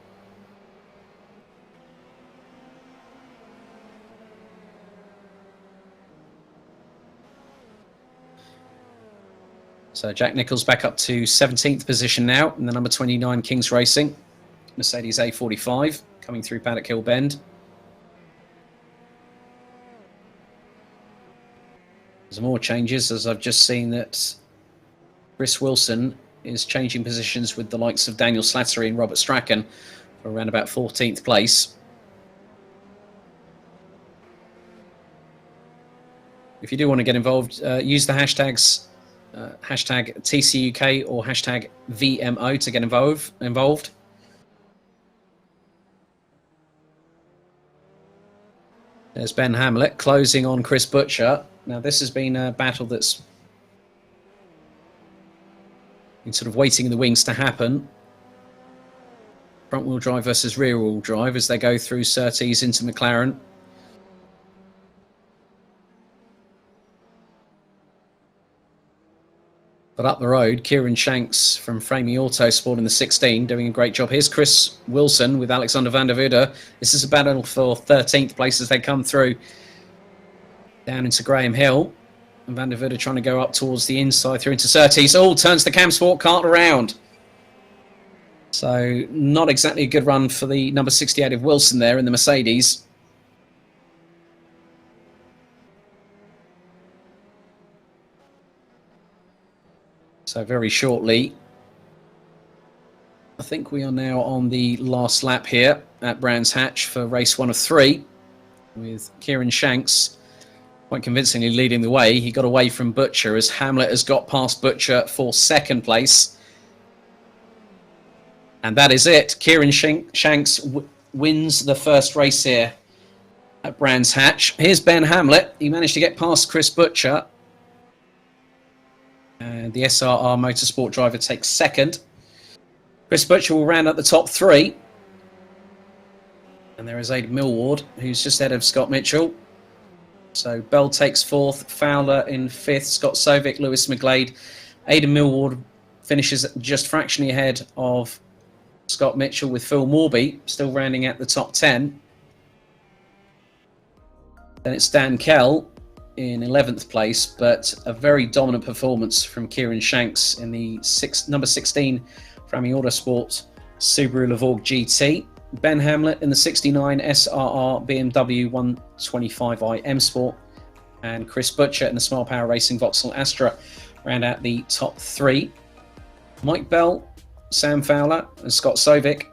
So Jack Nicholls back up to 17th position now in the number 29 Kings Racing. Mercedes A45 coming through Paddock Hill Bend. There's more changes, as I've just seen that Chris Wilson is changing positions with the likes of Daniel Slattery and Robert Strachan for around about 14th place. If you do want to get involved, use the hashtags hashtag TCUK or hashtag VMO to get involved. There's Ben Hamlet closing on Chris Butcher. Now, this has been a battle that's been sort of waiting in the wings to happen. Front-wheel drive versus rear-wheel drive as they go through Surtees into McLaren. But up the road, Kieran Shanks from Framey Autosport in the 16 doing a great job. Here's Chris Wilson with Alexander van der Voorde. This is a battle for 13th place as they come through down into Graham Hill. And van der Voorde trying to go up towards the inside through into Surtees. Oh, turns the Cam Sport cart around. So not exactly a good run for the number 68 of Wilson there in the Mercedes. So very shortly, I think we are now on the last lap here at Brands Hatch for race 1 of 3 with Kieran Shanks quite convincingly leading the way. He got away from Butcher as Hamlet has got past Butcher for 2nd place. And that is it. Kieran Shanks wins the first race here at Brands Hatch. Here's Ben Hamlet. He managed to get past Chris Butcher. And the SRR Motorsport driver takes 2nd. Chris Butcher will round up the top 3. And there is Aidan Millward, who's just ahead of Scott Mitchell. So Bell takes 4th, Fowler in 5th, Scott Sovic, Lewis McGlade. Aidan Millward finishes just fractionally ahead of Scott Mitchell with Phil Morby still rounding out the top 10. Then it's Dan Kell in 11th place, but a very dominant performance from Kieran Shanks in the number 16 Framey Autosport Subaru Levorg GT. Ben Hamlet in the 69 SRR BMW 125i M Sport, and Chris Butcher in the Smile Power Racing Vauxhall Astra round out the top 3. Mike Bell, Sam Fowler and Scott Sovic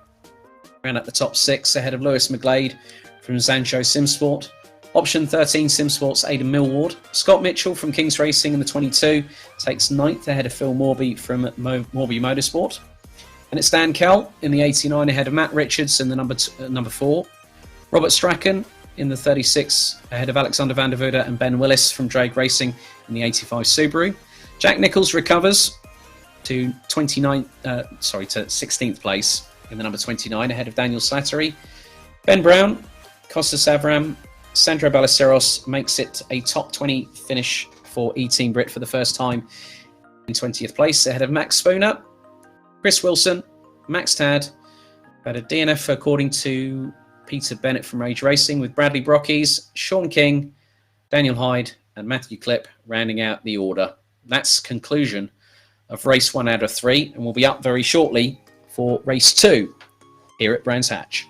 round out the top 6 ahead of Lewis McGlade from Zancho Simsport. Option 13 Simsport's Aidan Millward. Scott Mitchell from Kings Racing in the 22 takes 9th ahead of Phil Morby from Morby Motorsport. And it's Dan Kell in the 89 ahead of Matt Richards in the number 4. Robert Strachan in the 36 ahead of Alexander van der Voorde and Ben Willis from Drake Racing in the 85 Subaru. Jack Nicholls recovers to 16th place in the number 29 ahead of Daniel Slattery. Ben Brown, Costa Savram, Sandro Ballesteros makes it a top 20 finish for E-Team Brit for the first time in 20th place ahead of Max Spooner, Chris Wilson, Max Tad, had a DNF according to Peter Bennett from Rage Racing with Bradley Brockies, Sean King, Daniel Hyde and Matthew Clipp rounding out the order. That's conclusion of race 1 out of 3, and we'll be up very shortly for race 2 here at Brands Hatch.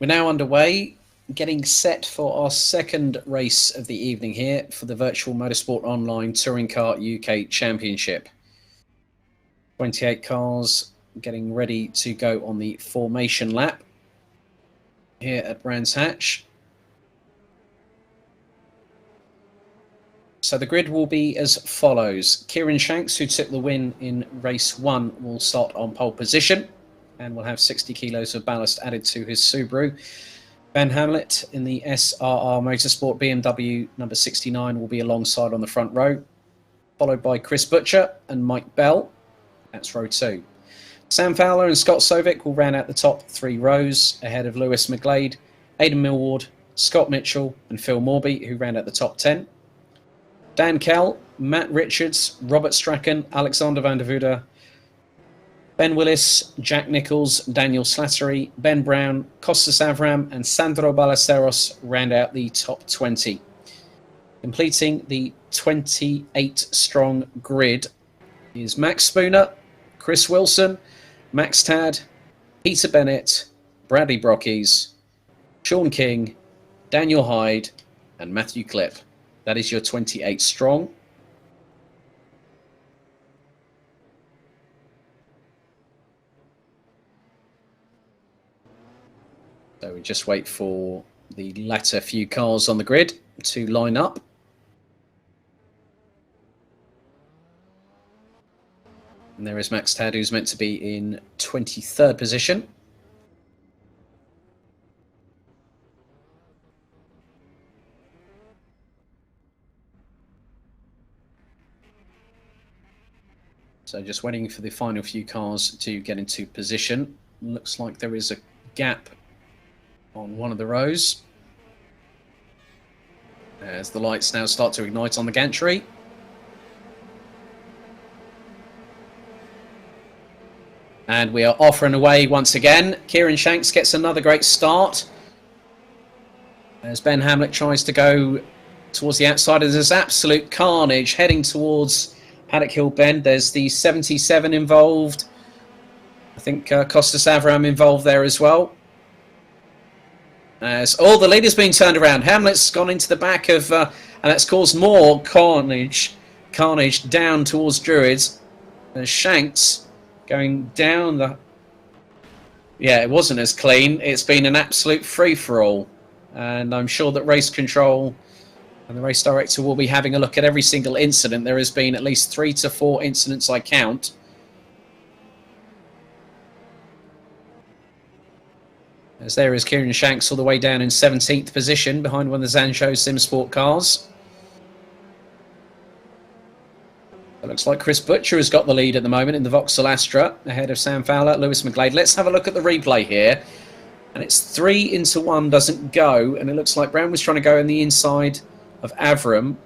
We're now underway, getting set for our second race of the evening here for the Virtual Motorsport Online Touring Car UK Championship. 28 cars getting ready to go on the formation lap here at Brands Hatch. So the grid will be as follows. Kieran Shanks, who took the win in race 1, will start on pole position and will have 60 kilos of ballast added to his Subaru. Ben Hamlet in the SRR Motorsport BMW number 69 will be alongside on the front row, followed by Chris Butcher and Mike Bell. That's row 2. Sam Fowler and Scott Sovic will round out the top 3 rows ahead of Lewis McGlade, Aidan Millward, Scott Mitchell and Phil Morby, who round out the top 10. Dan Kell, Matt Richards, Robert Strachan, Alexander van der Voorde, Ben Willis, Jack Nichols, Daniel Slattery, Ben Brown, Costas Avram and Sandro Ballesteros round out the top 20. Completing the 28-strong grid is Max Spooner, Chris Wilson, Max Tad, Peter Bennett, Bradley Brockies, Sean King, Daniel Hyde and Matthew Clipp. That is your 28 strong. So we just wait for the latter few cars on the grid to line up. And there is Max Tad, who's meant to be in 23rd position. So just waiting for the final few cars to get into position. Looks like there is a gap on one of the rows as the lights now start to ignite on the gantry. And we are off and away once again. Kieran Shanks gets another great start as Ben Hamlet tries to go towards the outside. There's absolute carnage heading towards Paddock Hill Bend. There's the 77 involved. I think Costas Avram involved there as well. As all the leaders being turned around, Hamlet's gone into the back of, and that's caused more carnage down towards Druids. There's Shanks going down the... Yeah, it wasn't as clean. It's been an absolute free-for-all. And I'm sure that race control and the race director will be having a look at every single incident. There has been at least 3 to 4 incidents, I count. As there is Kieran Shanks all the way down in 17th position behind one of the Zancho Simsport cars. It looks like Chris Butcher has got the lead at the moment in the Vauxhall Astra ahead of Sam Fowler, Lewis McGlade. Let's have a look at the replay here. And it's 3 into 1 doesn't go. And it looks like Brown was trying to go in the inside of Avram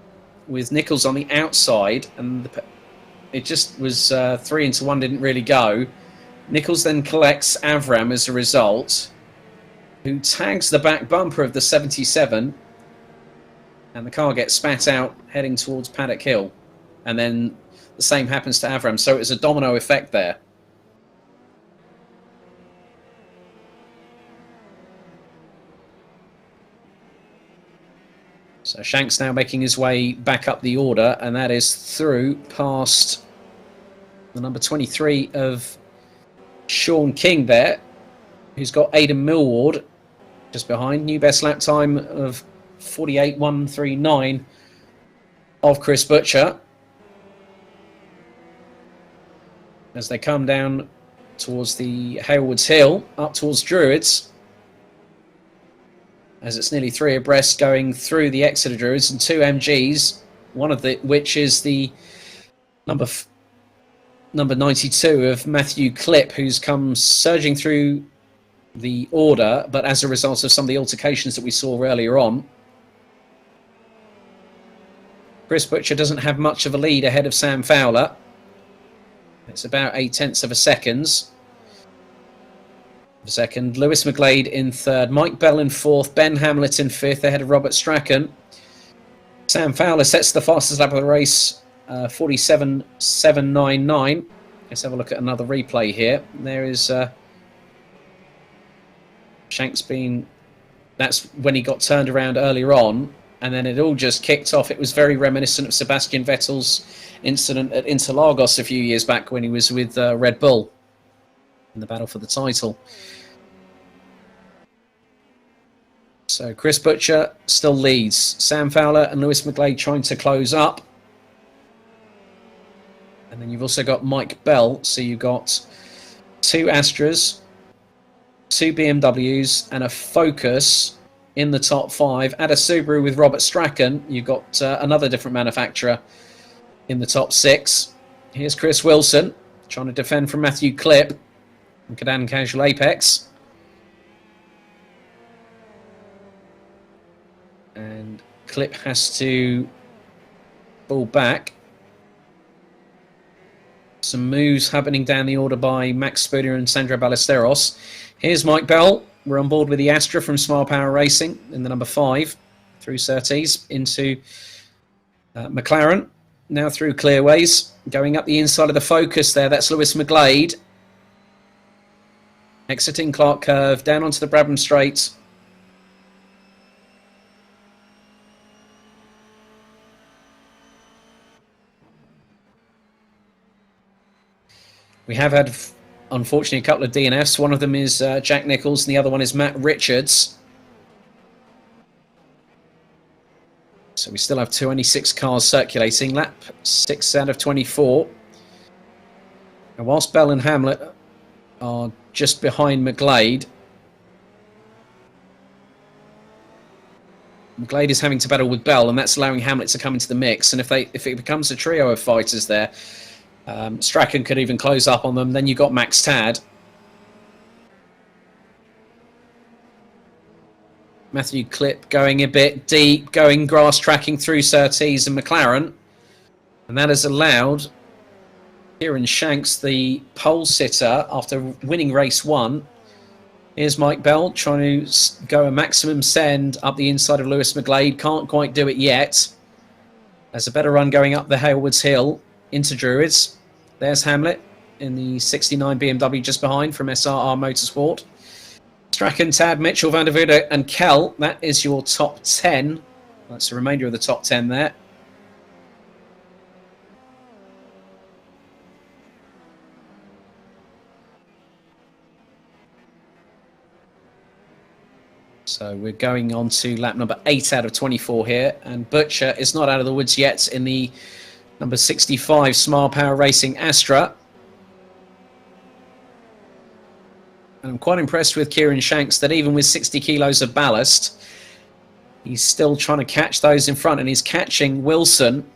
with Nichols on the outside. And it just was 3 into 1 didn't really go. Nichols then collects Avram as a result, who tags the back bumper of the 77. And the car gets spat out heading towards Paddock Hill. And then the same happens to Avram. So it's a domino effect there. So Shanks now making his way back up the order, and that is through past the number 23 of Sean King there, who's got Aidan Millward just behind. New best lap time of 48.139 of Chris Butcher. As they come down towards the Haywoods Hill, up towards Druids, as it's nearly 3 abreast going through the Exeter Druids and 2 MGs, one of which is the number 92 of Matthew Clipp, who's come surging through the order, but as a result of some of the altercations that we saw earlier on. Chris Butcher doesn't have much of a lead ahead of Sam Fowler. It's about 0.8 of a second. Lewis McGlade in 3rd. Mike Bell in 4th. Ben Hamlet in 5th ahead of Robert Strachan. Sam Fowler sets the fastest lap of the race, 47.799. Let's have a look at another replay here. There is Shanks being... That's when he got turned around earlier on, and then it all just kicked off. It was very reminiscent of Sebastian Vettel's incident at Interlagos a few years back when he was with Red Bull in the battle for the title. So Chris Butcher still leads. Sam Fowler and Lewis McGlade trying to close up. And then you've also got Mike Bell. So you've got 2 Astras, 2 BMWs and a Focus in the top 5. Add a Subaru with Robert Strachan. You've got another different manufacturer in the top 6. Here's Chris Wilson trying to defend from Matthew Clipp and Cadan Casual Apex. And Clipp has to pull back. Some moves happening down the order by Max Spooner and Sandro Ballesteros. Here's Mike Bell. We're on board with the Astra from Smile Power Racing in the number 5 through Surtees into McLaren. Now through Clearways. Going up the inside of the Focus there. That's Lewis McGlade. Exiting Clark Curve. Down onto the Brabham Straight. We have had, unfortunately, a couple of DNFs. One of them is Jack Nichols, and the other one is Matt Richards. So we still have 26 cars circulating. Lap 6 out of 24. And whilst Bell and Hamlet are just behind McGlade, McGlade is having to battle with Bell, and that's allowing Hamlet to come into the mix. And if it becomes a trio of fighters there, Strachan could even close up on them. Then you've got Max Tad. Matthew Clipp going a bit deep, going grass tracking through Surtees and McLaren. And that has allowed Kieran Shanks, the pole sitter, after winning race 1. Here's Mike Bell trying to go a maximum send up the inside of Lewis McGlade. Can't quite do it yet. There's a better run going up the Haywards Hill into Druids. There's Hamlet in the 69 BMW just behind from SRR Motorsport. Strachan, Tad, Mitchell, Van der Voorde and Kell. That is your top 10. That's the remainder of the top 10 there. So we're going on to lap number 8 out of 24 here. And Butcher is not out of the woods yet in the number 65 Smile Power Racing Astra. And I'm quite impressed with Kieran Shanks that even with 60 kilos of ballast, he's still trying to catch those in front. And he's catching Wilson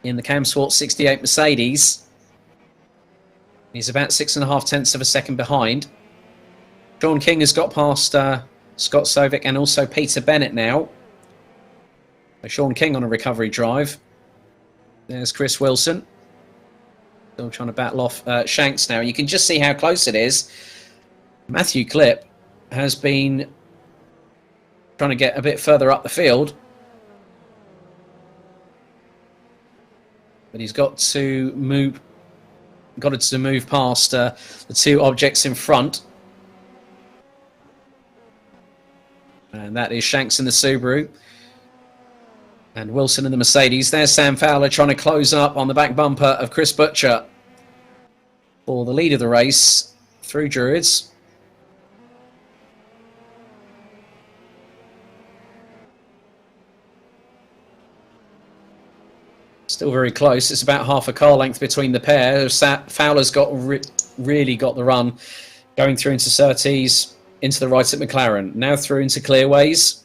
in the CamSport 68 Mercedes. He's about 6.5 tenths of a second behind. Sean King has got past Scott Sovic and also Peter Bennett now. So Sean King on a recovery drive. There's Chris Wilson. Still trying to battle off Shanks now. You can just see how close it is. Matthew Clipp has been trying to get a bit further up the field. But he's got to move past the 2 objects in front. And that is Shanks in the Subaru. And Wilson in the Mercedes. There's Sam Fowler trying to close up on the back bumper of Chris Butcher for the lead of the race through Druids. Still very close. It's about half a car length between the pair. Fowler's got really got the run going through into Surtees, into the right at McLaren. Now through into Clearways.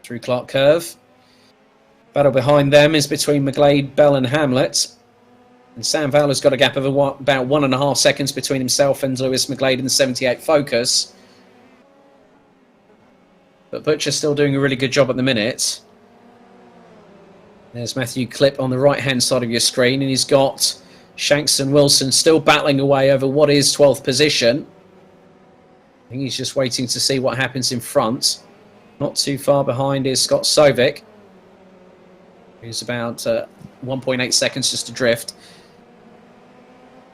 Through Clark Curve. Battle behind them is between McGlade, Bell and Hamlet. And Sam Fowler's got a gap of about 1.5 seconds between himself and Lewis McGlade in the 78 Focus. But Butcher's still doing a really good job at the minute. There's Matthew Clipp on the right-hand side of your screen, and he's got Shanks and Wilson still battling away over what is 12th position. I think he's just waiting to see what happens in front. Not too far behind is Scott Sovic, who's about 1.8 seconds just adrift.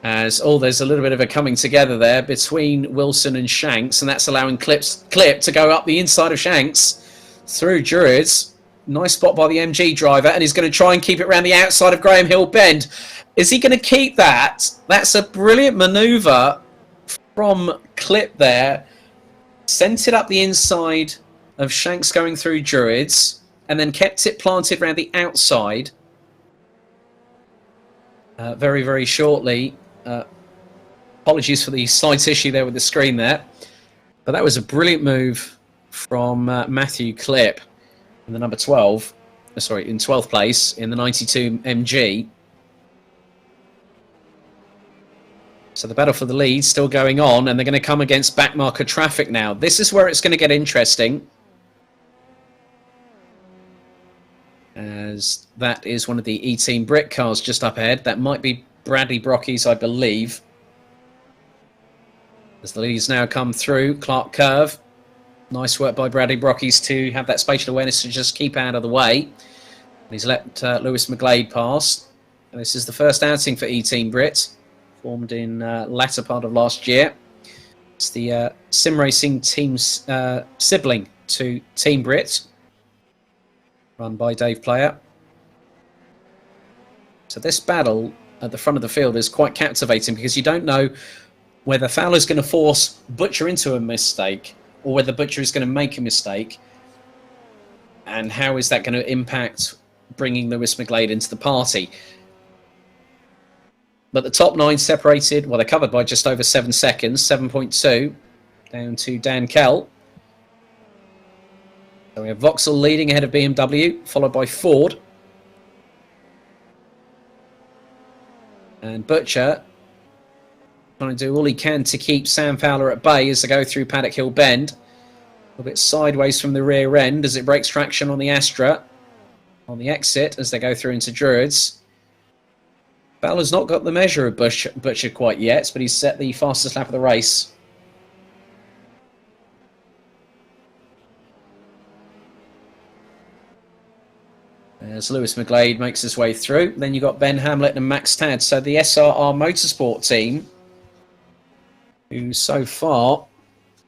As there's a little bit of a coming together there between Wilson and Shanks, and that's allowing Clip to go up the inside of Shanks through Druids. Nice spot by the MG driver, and he's going to try and keep it around the outside of Graham Hill Bend. Is he going to keep that? That's a brilliant manoeuvre from Clip there. Sent it up the inside of Shanks going through Druids, and then kept it planted around the outside. Very, very shortly. Apologies for the slight issue there with the screen there. But that was a brilliant move from Matthew Clip in the number 12. Sorry, in 12th place in the 92 MG. So the battle for the lead still going on, and they're going to come against backmarker traffic now. This is where it's going to get interesting, as that is one of the E-Team Brit cars just up ahead. That might be Bradley Brockie's, I believe. As the leads now come through, Clark Curve. Nice work by Bradley Brockie's to have that spatial awareness to just keep out of the way. And he's let Lewis McGlade pass. And this is the first outing for E-Team Brit, formed in latter part of last year. It's the sim racing team's sibling to Team Brit, run by Dave Player. So this battle at the front of the field is quite captivating, because you don't know whether Fowler's going to force Butcher into a mistake or whether Butcher is going to make a mistake, and how is that going to impact bringing Lewis McGlade into the party. But the top 9 separated, well, they're covered by just over 7 seconds, 7.2, down to Dan Kell. So we have Vauxhall leading ahead of BMW, followed by Ford. And Butcher trying to do all he can to keep Sam Fowler at bay as they go through Paddock Hill Bend. A little bit sideways from the rear end as it breaks traction on the Astra on the exit as they go through into Druids. Fowler's not got the measure of Butcher quite yet, but he's set the fastest lap of the race. As Lewis McGlade makes his way through. Then you've got Ben Hamlet and Max Tad. So the SRR Motorsport team, who so far,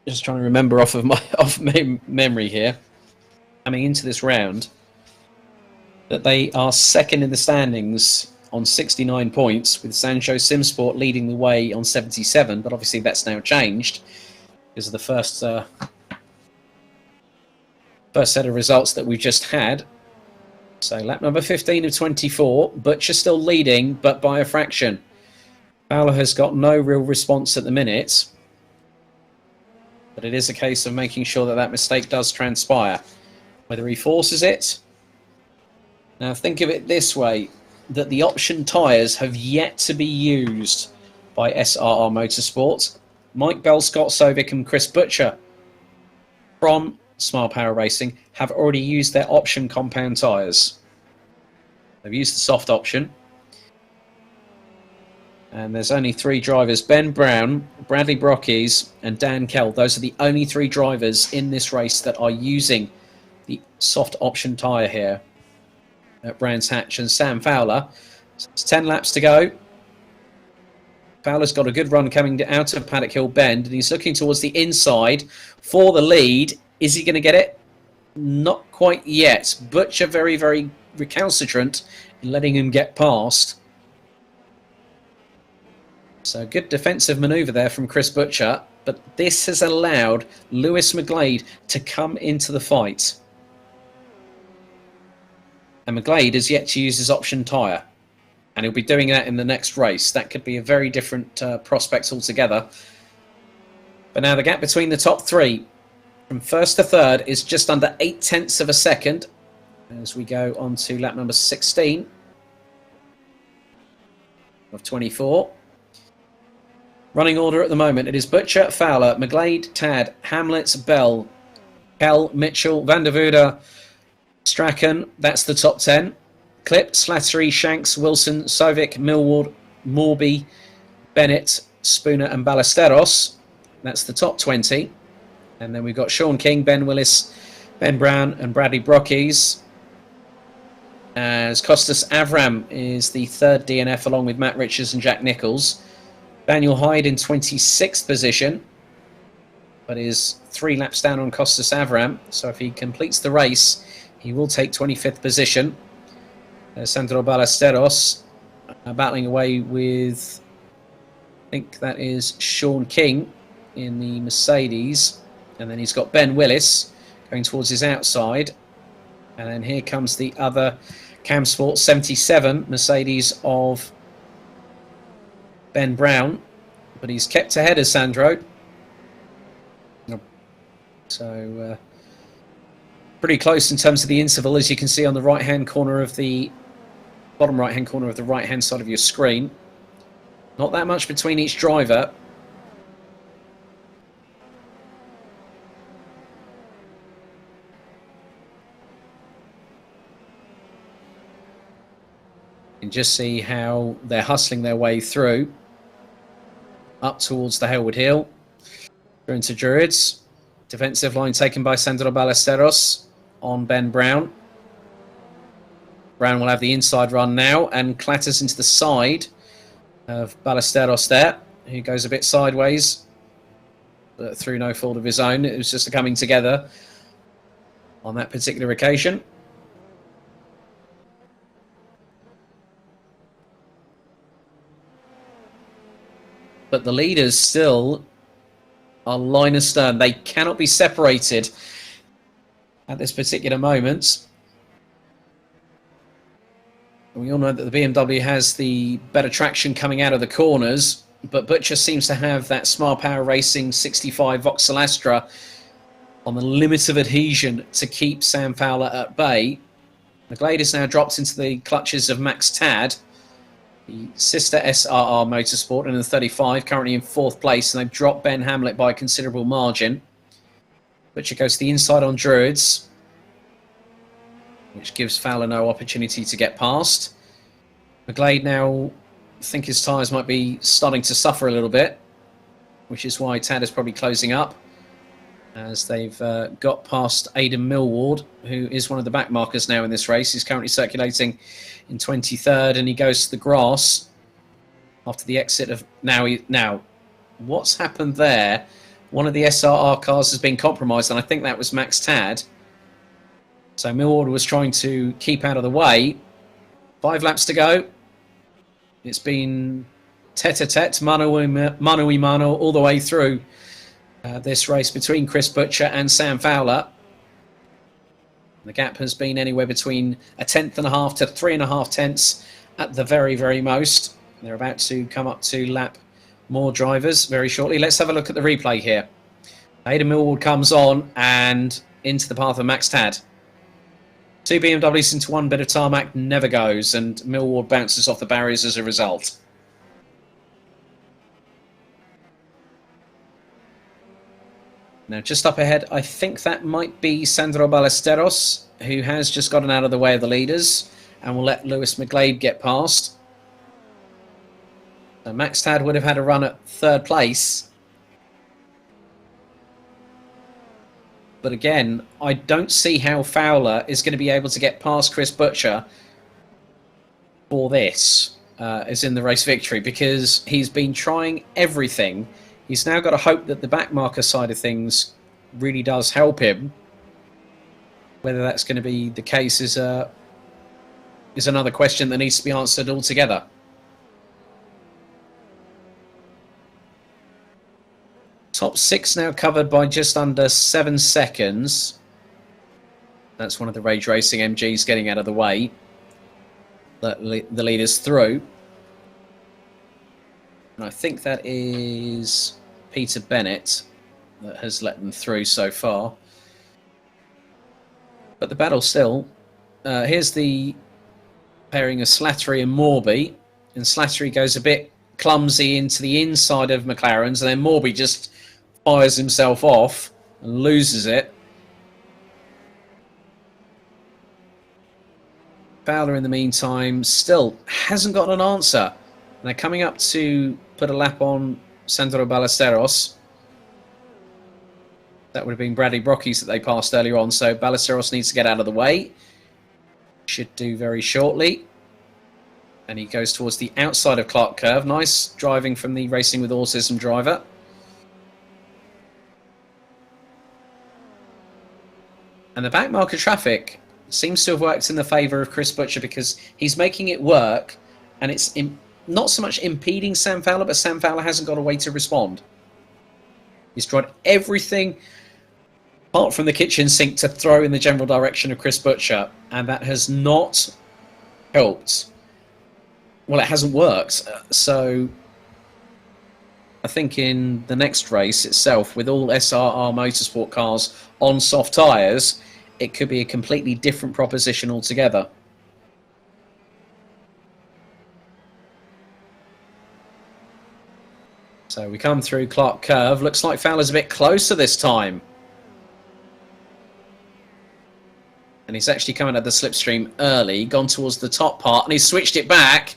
just trying to remember off memory here, coming into this round, that they are second in the standings on 69 points, with Sancho Simsport leading the way on 77, but obviously that's now changed because of the first set of results that we've just had. So lap number 15 of 24, Butcher still leading, but by a fraction. Fowler has got no real response at the minute, but it is a case of making sure that that mistake does transpire. Whether he forces it. Now think of it this way, that the option tyres have yet to be used by SRR Motorsport. Mike Bell, Scott Sovic and Chris Butcher from Smile Power Racing have already used their option compound tyres. They've used the soft option. And there's only 3 drivers, Ben Brown, Bradley Brockes and Dan Kell. Those are the only 3 drivers in this race that are using the soft option tyre here at Brands Hatch and Sam Fowler. So it's 10 laps to go. Fowler's got a good run coming out of Paddock Hill Bend, and he's looking towards the inside for the lead. Is he going to get it? Not quite yet. Butcher very, very recalcitrant in letting him get past. So good defensive manoeuvre there from Chris Butcher, but this has allowed Lewis McGlade to come into the fight. And McGlade has yet to use his option tyre, and he'll be doing that in the next race. That could be a very different prospect altogether. But now the gap between the top 3 from first to third is just under 0.8 of a second as we go on to lap number 16 of 24. Running order at the moment, it is Butcher, Fowler, McGlade, Tad, Hamlet, Bell, Kell, Mitchell, Van der Voorde, Strachan. That's the top 10. Clip, Slattery, Shanks, Wilson, Sovic, Millward, Morby, Bennett, Spooner and Ballesteros. That's the top 20. And then we've got Sean King, Ben Willis, Ben Brown and Bradley Brockes. As Costas Avram is the third DNF along with Matt Richards and Jack Nichols. Daniel Hyde in 26th position, but is 3 laps down on Costas Avram. So if he completes the race, he will take 25th position. Sandro Ballesteros battling away with, I think that is Sean King in the Mercedes. And then he's got Ben Willis going towards his outside. And then here comes the other Cam Sport 77 Mercedes of Ben Brown. But he's kept ahead of Sandro. So pretty close in terms of the interval, as you can see on the right-hand corner of the bottom right-hand corner of the right-hand side of your screen. Not that much between each driver. You can just see how they're hustling their way through up towards the Hellwood Hill. Through into Druids. Defensive line taken by Sandro Ballesteros on Ben Brown. Brown will have the inside run now and clatters into the side of Ballesteros there, who goes a bit sideways, but through no fault of his own. It was just a coming together on that particular occasion. But the leaders still are line astern. They cannot be separated at this particular moment. We all know that the BMW has the better traction coming out of the corners, but Butcher seems to have that Smart Power Racing 65 Vauxhall Astra on the limit of adhesion to keep Sam Fowler at bay. McGlade is now dropped into the clutches of Max Tad, the sister SRR Motorsport, in the 35, currently in 4th place, and they've dropped Ben Hamlet by a considerable margin. Butcher goes to the inside on Druids, which gives Fowler no opportunity to get past. McGlade now, I think his tyres might be starting to suffer a little bit, which is why Tad is probably closing up, as they've got past Aidan Millward, who is one of the back markers now in this race. He's currently circulating in 23rd, and he goes to the grass after the exit of... Now, what's happened there? One of the SRR cars has been compromised, and I think that was Max Tad. So Millward was trying to keep out of the way. 5 laps to go. It's been tete-a-tete, mano-y-mano, all the way through this race between Chris Butcher and Sam Fowler. The gap has been anywhere between 1/10.5 to 3.5 tenths at the very, very most. They're about to come up to lap more drivers very shortly. Let's have a look at the replay here. Aidan Millward comes on and into the path of Max Tad. 2 BMWs into 1 bit of tarmac never goes, and Millward bounces off the barriers as a result. Now, just up ahead, I think that might be Sandro Ballesteros, who has just gotten out of the way of the leaders and will let Lewis McGlade get past. So Max Tad would have had a run at 3rd place. But again, I don't see how Fowler is going to be able to get past Chris Butcher for this, as in the race victory, because he's been trying everything. He's now got to hope that the backmarker side of things really does help him. Whether that's going to be the case is another question that needs to be answered altogether. Top 6 now covered by just under 7 seconds. That's one of the Rage Racing MGs getting out of the way. Let the leaders through. And I think that is Peter Bennett that has let them through so far. But the battle still. Here's the pairing of Slattery and Morby. And Slattery goes a bit clumsy into the inside of McLaren's, and then Morby just fires himself off and loses it. Fowler, in the meantime, still hasn't got an answer. And they're coming up to put a lap on Sandro Ballesteros. That would have been Bradley Brockies that they passed earlier on, so Ballesteros needs to get out of the way. Should do very shortly. And he goes towards the outside of Clark Curve. Nice driving from the Racing with Autism driver. And the back marker traffic seems to have worked in the favour of Chris Butcher because he's making it work, and it's not so much impeding Sam Fowler, but Sam Fowler hasn't got a way to respond. He's tried everything apart from the kitchen sink to throw in the general direction of Chris Butcher, and that has not helped. Well, it hasn't worked. So I think in the next race itself, with all SRR Motorsport cars on soft tyres, it could be a completely different proposition altogether. So we come through Clark Curve. Looks like Fowler's a bit closer this time. And he's actually coming at the slipstream early, gone towards the top part, and he's switched it back.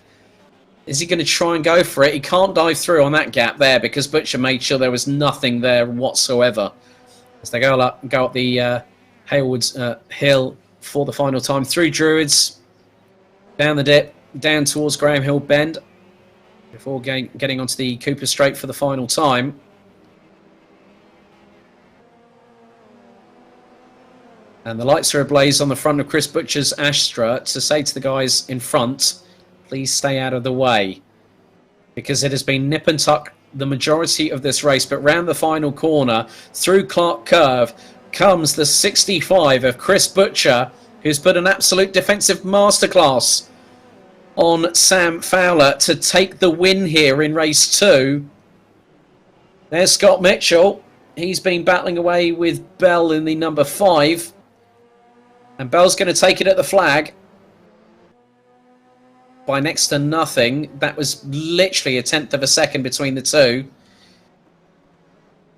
Is he going to try and go for it? He can't dive through on that gap there because Butcher made sure there was nothing there whatsoever. As they go up the Haywoods Hill for the final time, through Druids, down the dip, down towards Graham Hill Bend, before getting onto the Cooper Straight for the final time. And the lights are ablaze on the front of Chris Butcher's Astra to say to the guys in front, please stay out of the way, because it has been nip and tuck the majority of this race. But round the final corner, through Clark Curve, comes the 65 of Chris Butcher, who's put an absolute defensive masterclass on Sam Fowler to take the win here in race 2. There's Scott Mitchell. He's been battling away with Bell in the number 5. And Bell's going to take it at the flag by next to nothing. That was literally a tenth of a second between the two.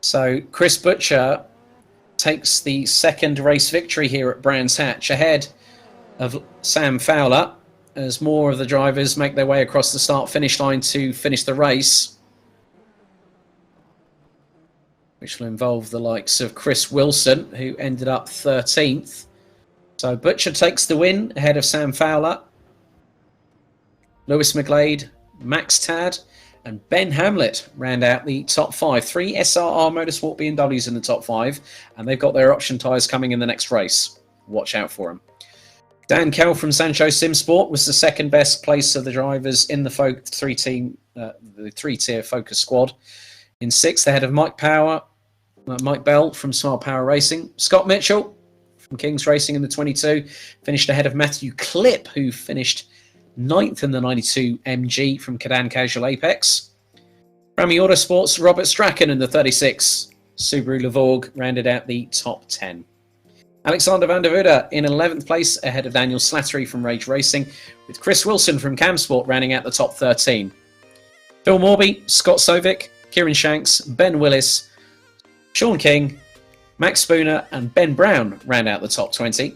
So Chris Butcher takes the second race victory here at Brands Hatch, ahead of Sam Fowler, as more of the drivers make their way across the start-finish line to finish the race, which will involve the likes of Chris Wilson, who ended up 13th. So Butcher takes the win ahead of Sam Fowler. Lewis McGlade, Max Tad, and Ben Hamlet round out the top 5. 3 SRR Motorsport BMWs in the top 5, and they've got their option tyres coming in the next race. Watch out for them. Dan Kell from Sancho Simsport was the second best place of the drivers in the three-tier Focus squad. In 6th, ahead of Mike Bell from Smart Power Racing. Scott Mitchell from Kings Racing in the 22 finished ahead of Matthew Clipp, who finished 9th in the 92 MG from Cadan Casual Apex. Rami Autosports, Robert Strachan in the 36 Subaru Levorg rounded out the top 10. Alexander van der Voorde in 11th place ahead of Daniel Slattery from Rage Racing, with Chris Wilson from Camsport rounding out the top 13. Phil Morby, Scott Sovic, Kieran Shanks, Ben Willis, Sean King, Max Spooner and Ben Brown round out the top 20.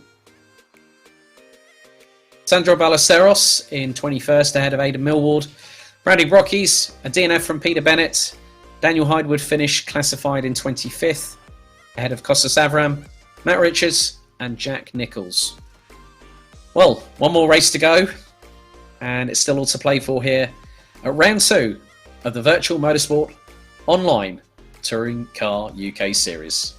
Sandro Ballesteros in 21st ahead of Aidan Millward. Brandy Brockies, a DNF from Peter Bennett. Daniel Hydewood finished classified in 25th ahead of Costas Avram, Matt Richards and Jack Nichols. Well, one more race to go, and it's still all to play for here at round 2 of the Virtual Motorsport Online Touring Car UK Series.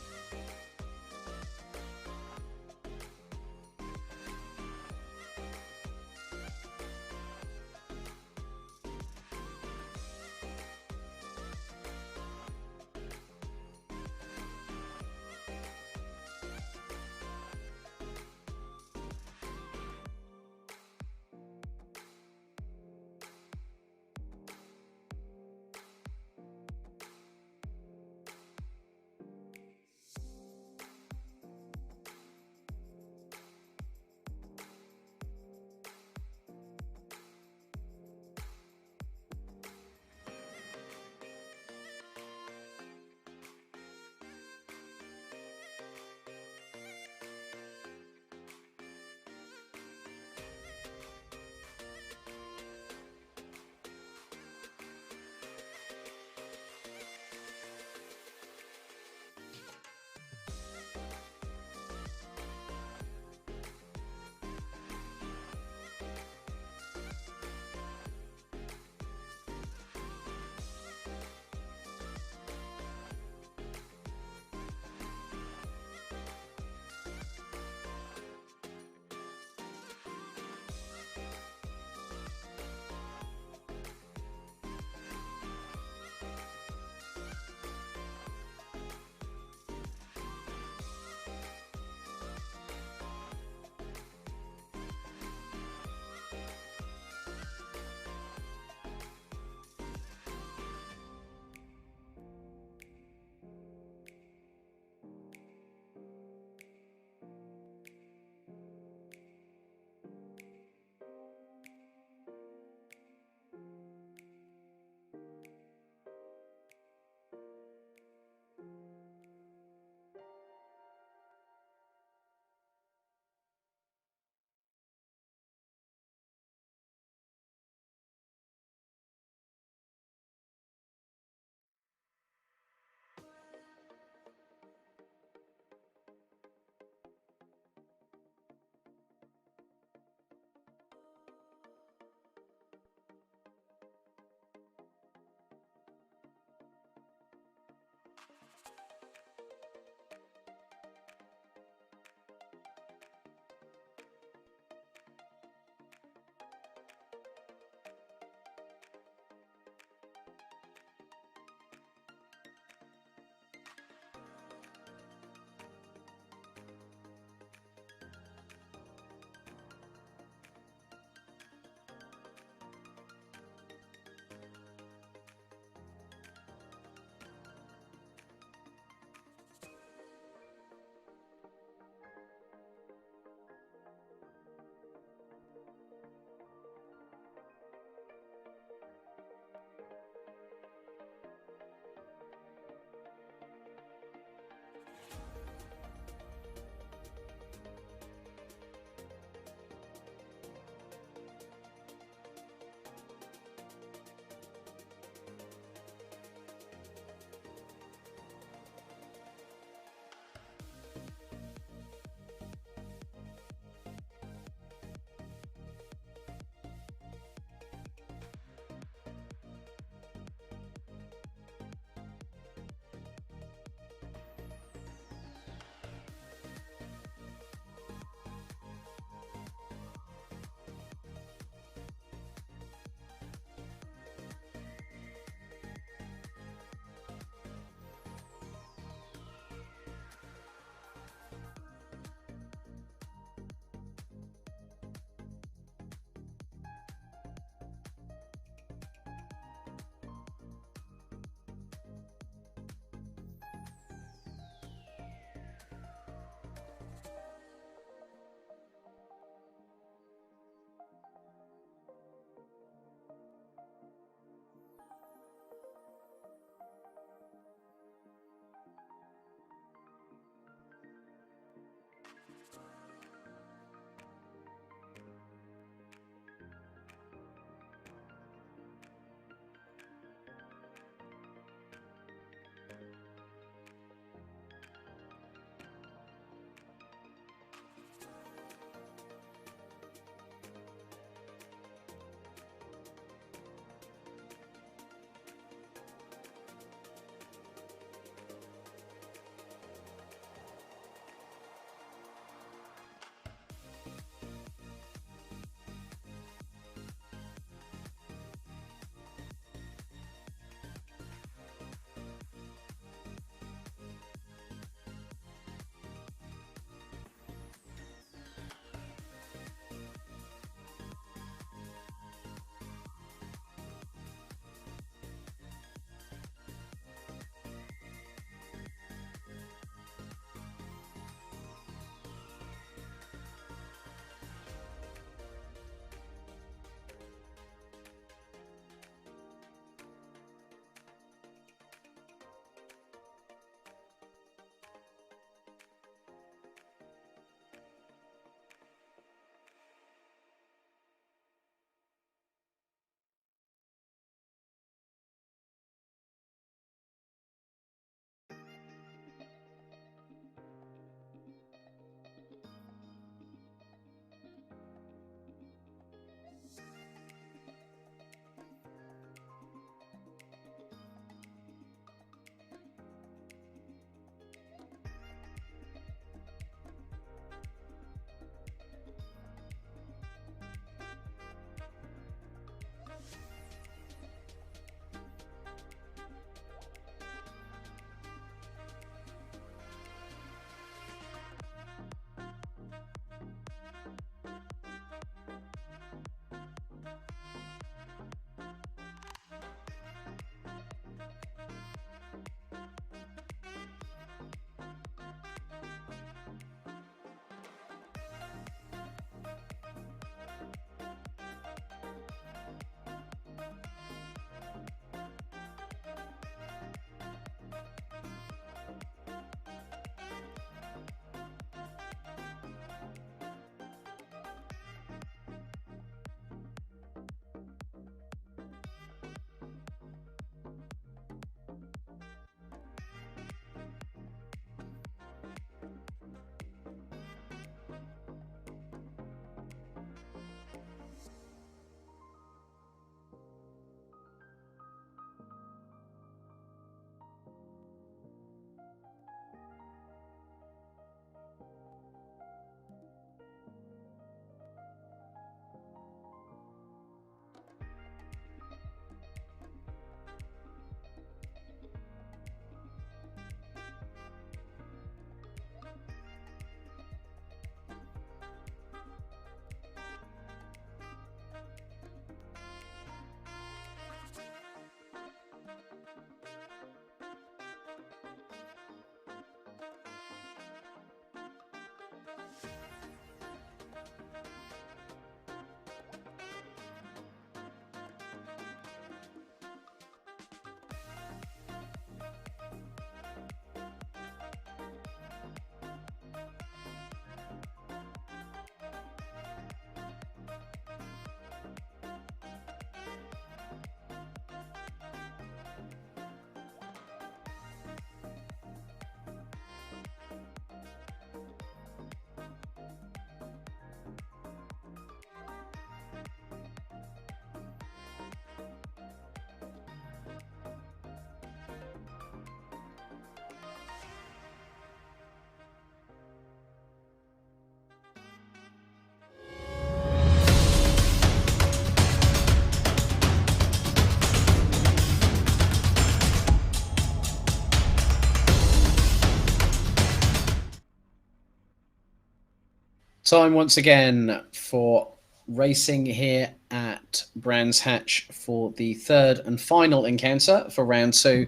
Time once again for racing here at Brands Hatch for the third and final encounter for round 2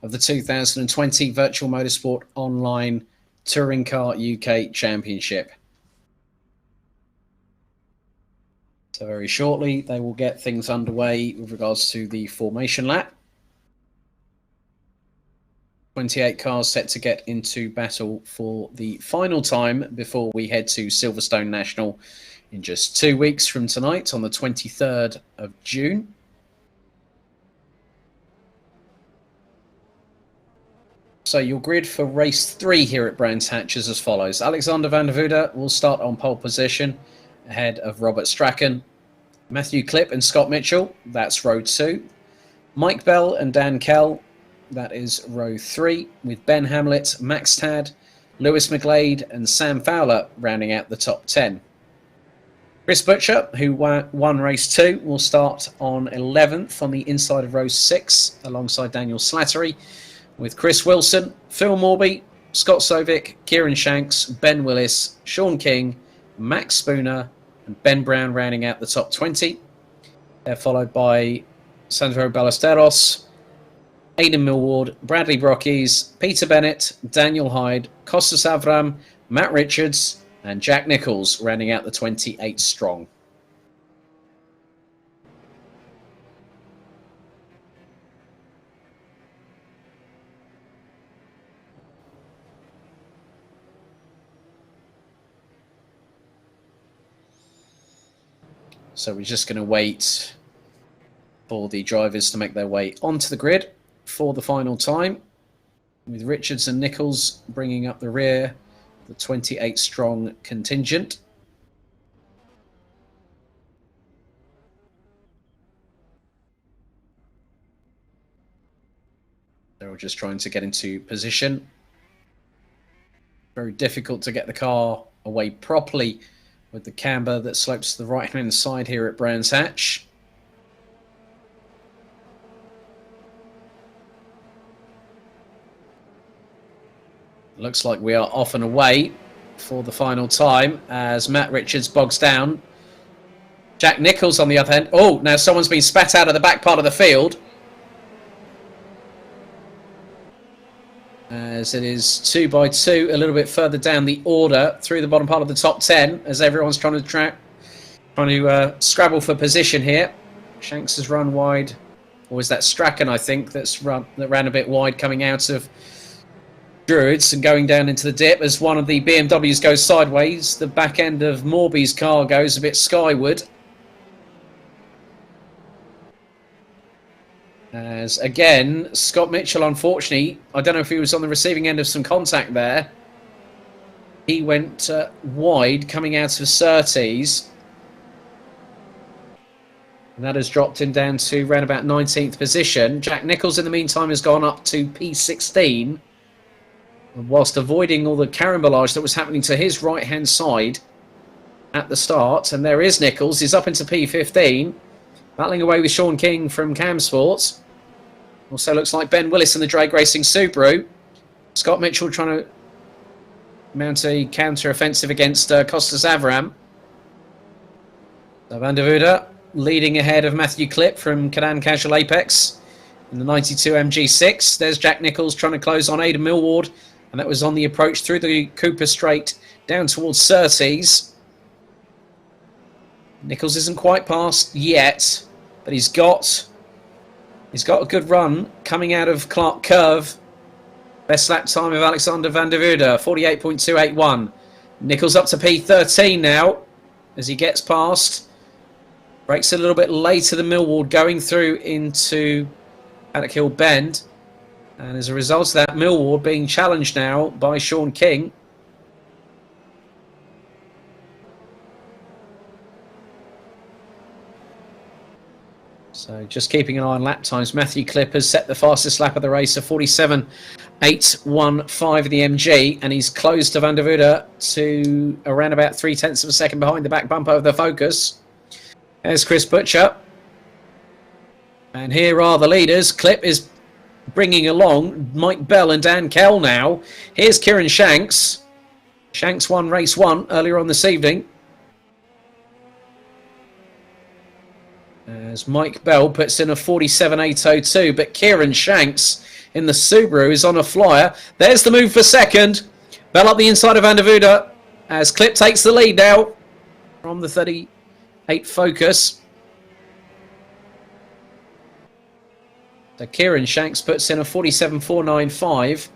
of the 2020 Virtual Motorsport Online Touring Car UK Championship. So very shortly they will get things underway with regards to the formation lap. 28 cars set to get into battle for the final time before we head to Silverstone National in just 2 weeks from tonight on the 23rd of June. So your grid for race 3 here at Brands Hatch is as follows. Alexander van der Voorde will start on pole position ahead of Robert Strachan. Matthew Klipp and Scott Mitchell, that's row 2. Mike Bell and Dan Kell, that is row 3, with Ben Hamlet, Max Tad, Lewis McGlade and Sam Fowler rounding out the top 10. Chris Butcher, who won race 2, will start on 11th on the inside of row 6 alongside Daniel Slattery, with Chris Wilson, Phil Morby, Scott Sovic, Kieran Shanks, Ben Willis, Sean King, Max Spooner and Ben Brown rounding out the top 20. They're followed by Sandro Ballesteros, Aidan Millward, Bradley Brockes, Peter Bennett, Daniel Hyde, Kostas Avram, Matt Richards and Jack Nicholls rounding out the 28 strong. So we're just going to wait for the drivers to make their way onto the grid for the final time, with Richards and Nicholls bringing up the rear, the 28 strong contingent. They're all just trying to get into position. Very difficult to get the car away properly with the camber that slopes to the right-hand side here at Brands Hatch. Looks like we are off and away for the final time as Matt Richards bogs down. Jack Nicholls on the other end. Oh, now someone's been spat out of the back part of the field, as it is 2 by 2, a little bit further down the order through the bottom part of the top 10 as everyone's trying to scrabble for position here. Shanks has run wide, or is that Strachan, I think, that ran a bit wide coming out of Druids and going down into the dip as one of the BMWs goes sideways. The back end of Morby's car goes a bit skyward. As again, Scott Mitchell, unfortunately, I don't know if he was on the receiving end of some contact there. He went wide coming out of Surtees. And that has dropped him down to around about 19th position. Jack Nicholls, in the meantime, has gone up to P16. Whilst avoiding all the carambolage that was happening to his right-hand side at the start. And there is Nicholls. He's up into P15. Battling away with Sean King from Cam Sports. Also looks like Ben Willis in the Drag Racing Subaru. Scott Mitchell trying to mount a counter-offensive against Kostas Avram. So Van der Voorde leading ahead of Matthew Klipp from Cadan Casual Apex in the 92 MG6. There's Jack Nicholls trying to close on Aidan Millward. And that was on the approach through the Cooper Straight down towards Surtees. Nicholls isn't quite past yet, but he's got a good run coming out of Clark Curve. Best lap time of Alexander van der Voorde, 48.281. Nicholls up to P13 now as he gets past. Brakes a little bit later than Millward going through into Paddock Hill Bend. And as a result of that, Millward being challenged now by Sean King. So just keeping an eye on lap times. Matthew Klipp has set the fastest lap of the race of 47.815 in the MG, and he's closed to Van der Voorde to around about 0.3 of a second behind the back bumper of the Focus. There's Chris Butcher. And here are the leaders. Klipp is bringing along Mike Bell and Dan Kell now. Here's Kieran Shanks. Shanks won race 1 earlier on this evening, as Mike Bell puts in a 47.802, but Kieran Shanks in the Subaru is on a flyer. There's the move for second. Bell up the inside of Van der Voorde as Clip takes the lead now from the 38 Focus. So Kieran Shanks puts in a 47.495.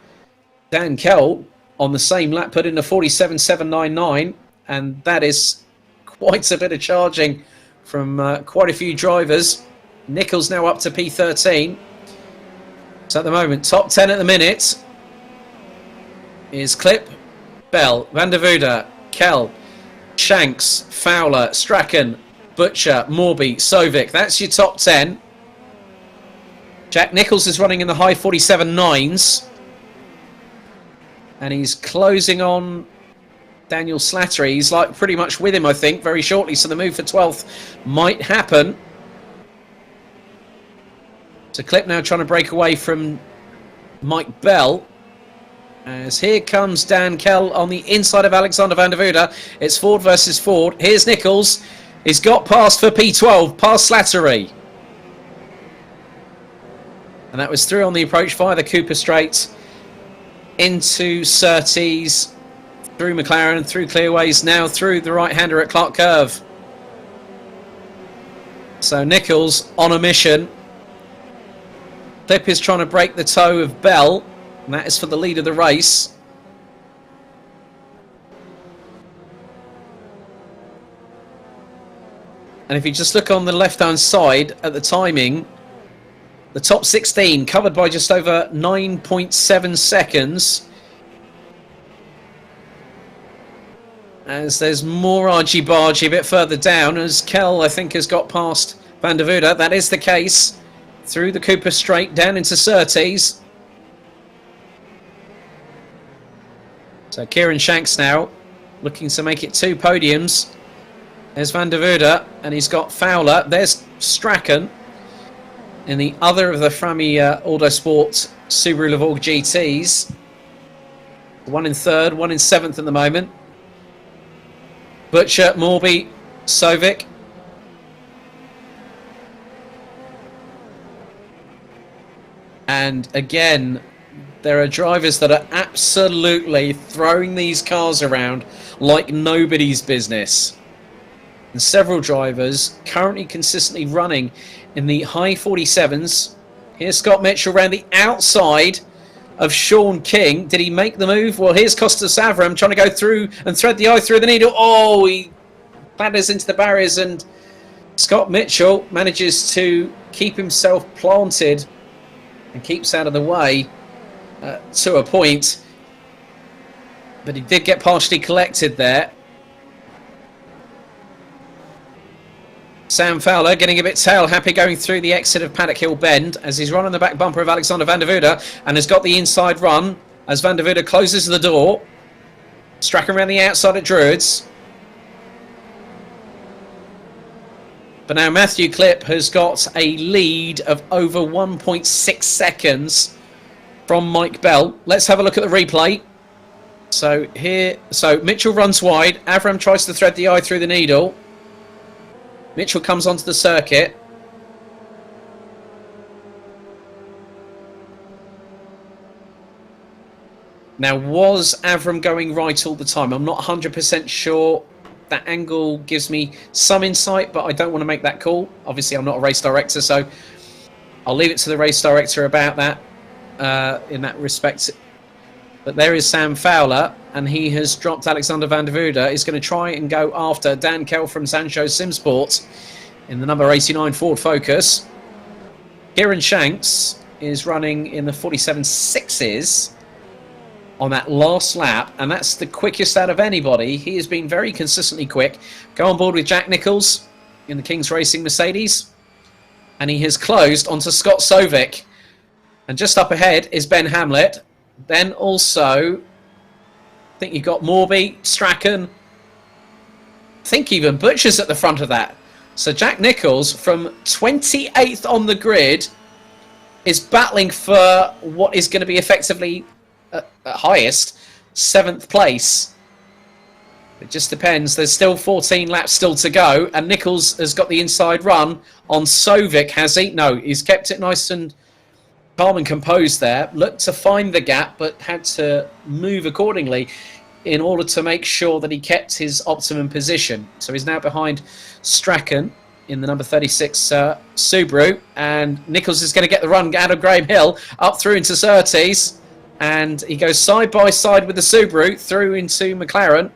Dan Kell on the same lap put in a 47.799, and that is quite a bit of charging from quite a few drivers. Nichols now up to P13. So at the moment, top 10 at the minute is Clip, Bell, Van der Voorde, Kell, Shanks, Fowler, Strachan, Butcher, Morby, Sovic. That's your top 10. Jack Nichols is running in the high 47.9s. And he's closing on Daniel Slattery. He's like pretty much with him, I think, very shortly. So the move for 12th might happen. So Clip now trying to break away from Mike Bell. As here comes Dan Kell on the inside of Alexander Van der Voorde. It's Ford versus Ford. Here's Nichols. He's got past for P12, past Slattery. And that was through on the approach via the Cooper Straight into Surtees, through McLaren, through Clearways, now through the right-hander at Clark Curve. So Nichols on a mission. Clip is trying to break the toe of Bell, and that is for the lead of the race. And if you just look on the left-hand side at the timing, the top 16 covered by just over 9.7 seconds. As there's more argy-bargy a bit further down, as Kell, I think, has got past Van der Voorde. That is the case. Through the Cooper Straight, down into Surtees. So Kieran Shanks now looking to make it 2 podiums. There's Van der Voorde, and he's got Fowler. There's Strachan in the other of the Frammy Autosport Subaru Levorg GTs. 1 in 3rd, 1 in 7th at the moment. Butcher, Morby, Sovic. And again, there are drivers that are absolutely throwing these cars around like nobody's business. And several drivers currently consistently running in the high 47s. Here's Scott Mitchell around the outside of Sean King. Did he make the move? Well, here's Costas Avram trying to go through and thread the eye through the needle. Oh, he clatters into the barriers, and Scott Mitchell manages to keep himself planted and keeps out of the way to a point. But he did get partially collected there. Sam Fowler getting a bit tail happy going through the exit of Paddock Hill Bend as he's run on the back bumper of Alexander Van der Voorde and has got the inside run as Van der Voorde closes the door. Strachan around the outside at Druids. But now Matthew Clip has got a lead of over 1.6 seconds from Mike Bell. Let's have a look at the replay. So Mitchell runs wide. Avram tries to thread the eye through the needle. Mitchell comes onto the circuit. Now, was Avram going right all the time? I'm not 100% sure. That angle gives me some insight, but I don't want to make that call. Obviously, I'm not a race director, so I'll leave it to the race director about that in that respect. But there is Sam Fowler, and he has dropped Alexander Van der Voorde. He's going to try and go after Dan Kell from Sancho Simsport in the number 89 Ford Focus. Kieran Shanks is running in the 47.6s on that last lap, and that's the quickest out of anybody. He has been very consistently quick. Go on board with Jack Nichols in the King's Racing Mercedes, and he has closed onto Scott Sovic. And just up ahead is Ben Hamlet. Then also, I think you've got Morby, Strachan. I think even Butcher's at the front of that. So Jack Nichols from 28th on the grid is battling for what is going to be effectively at highest 7th place. It just depends. There's still 14 laps still to go, and Nichols has got the inside run on Sovic, has he? No, he's kept it nice and calm and composed there. Looked to find the gap, but had to move accordingly in order to make sure that he kept his optimum position. So he's now behind Strachan in the number 36 Subaru, and Nichols is going to get the run out of Graham Hill up through into Surtees, and he goes side by side with the Subaru through into McLaren,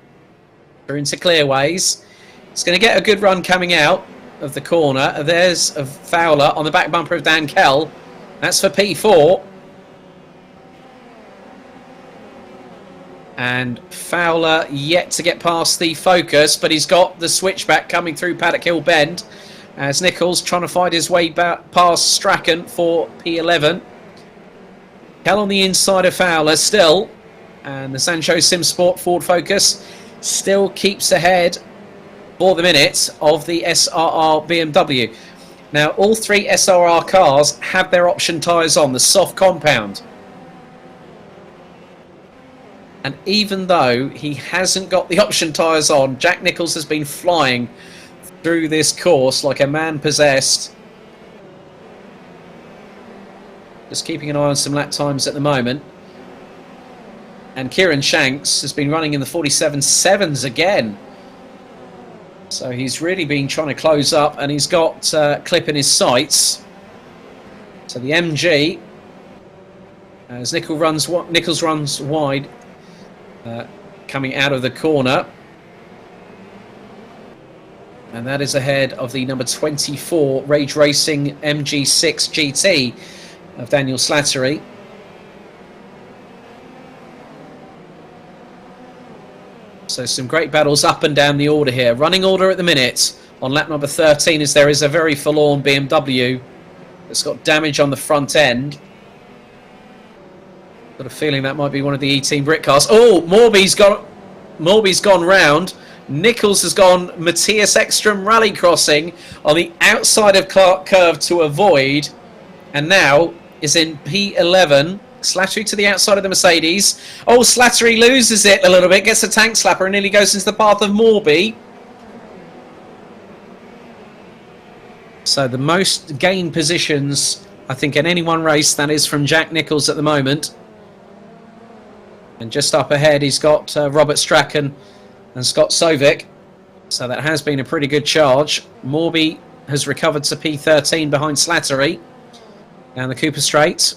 through into Clearways. He's going to get a good run coming out of the corner. There's a Fowler on the back bumper of Dan Kell. That's for P4. And Fowler yet to get past the Focus, but he's got the switchback coming through Paddock Hill Bend as Nichols trying to find his way back past Strachan for P11. Kell on the inside of Fowler still, and the Sancho Sim Sport Ford Focus still keeps ahead for the minute of the SRR BMW. Now, all three SRR cars have their option tyres on, the soft compound. And even though he hasn't got the option tyres on, Jack Nichols has been flying through this course like a man possessed. Just keeping an eye on some lap times at the moment. And Kieran Shanks has been running in the 47.7s again. So he's really been trying to close up, and he's got clip in his sights. So the MG, as Nichols runs wide, coming out of the corner. And that is ahead of the number 24 Rage Racing MG6 GT of Daniel Slattery. So some great battles up and down the order here. Running order at the minute on lap number 13 as there is a very forlorn BMW that's got damage on the front end. Got a feeling that might be one of the E-Team Brit cars. Oh, Morby's gone round. Nichols has gone Matthias Ekstrom rally crossing on the outside of Clark Curve to avoid, and now is in P11. Slattery to the outside of the Mercedes. Oh, Slattery loses it a little bit, gets a tank slapper and nearly goes into the path of Morby. So the most gained positions, I think, in any one race, that is from Jack Nichols at the moment. And just up ahead, he's got Robert Strachan and Scott Sovic. So that has been a pretty good charge. Morby has recovered to P13 behind Slattery down the Cooper Straight.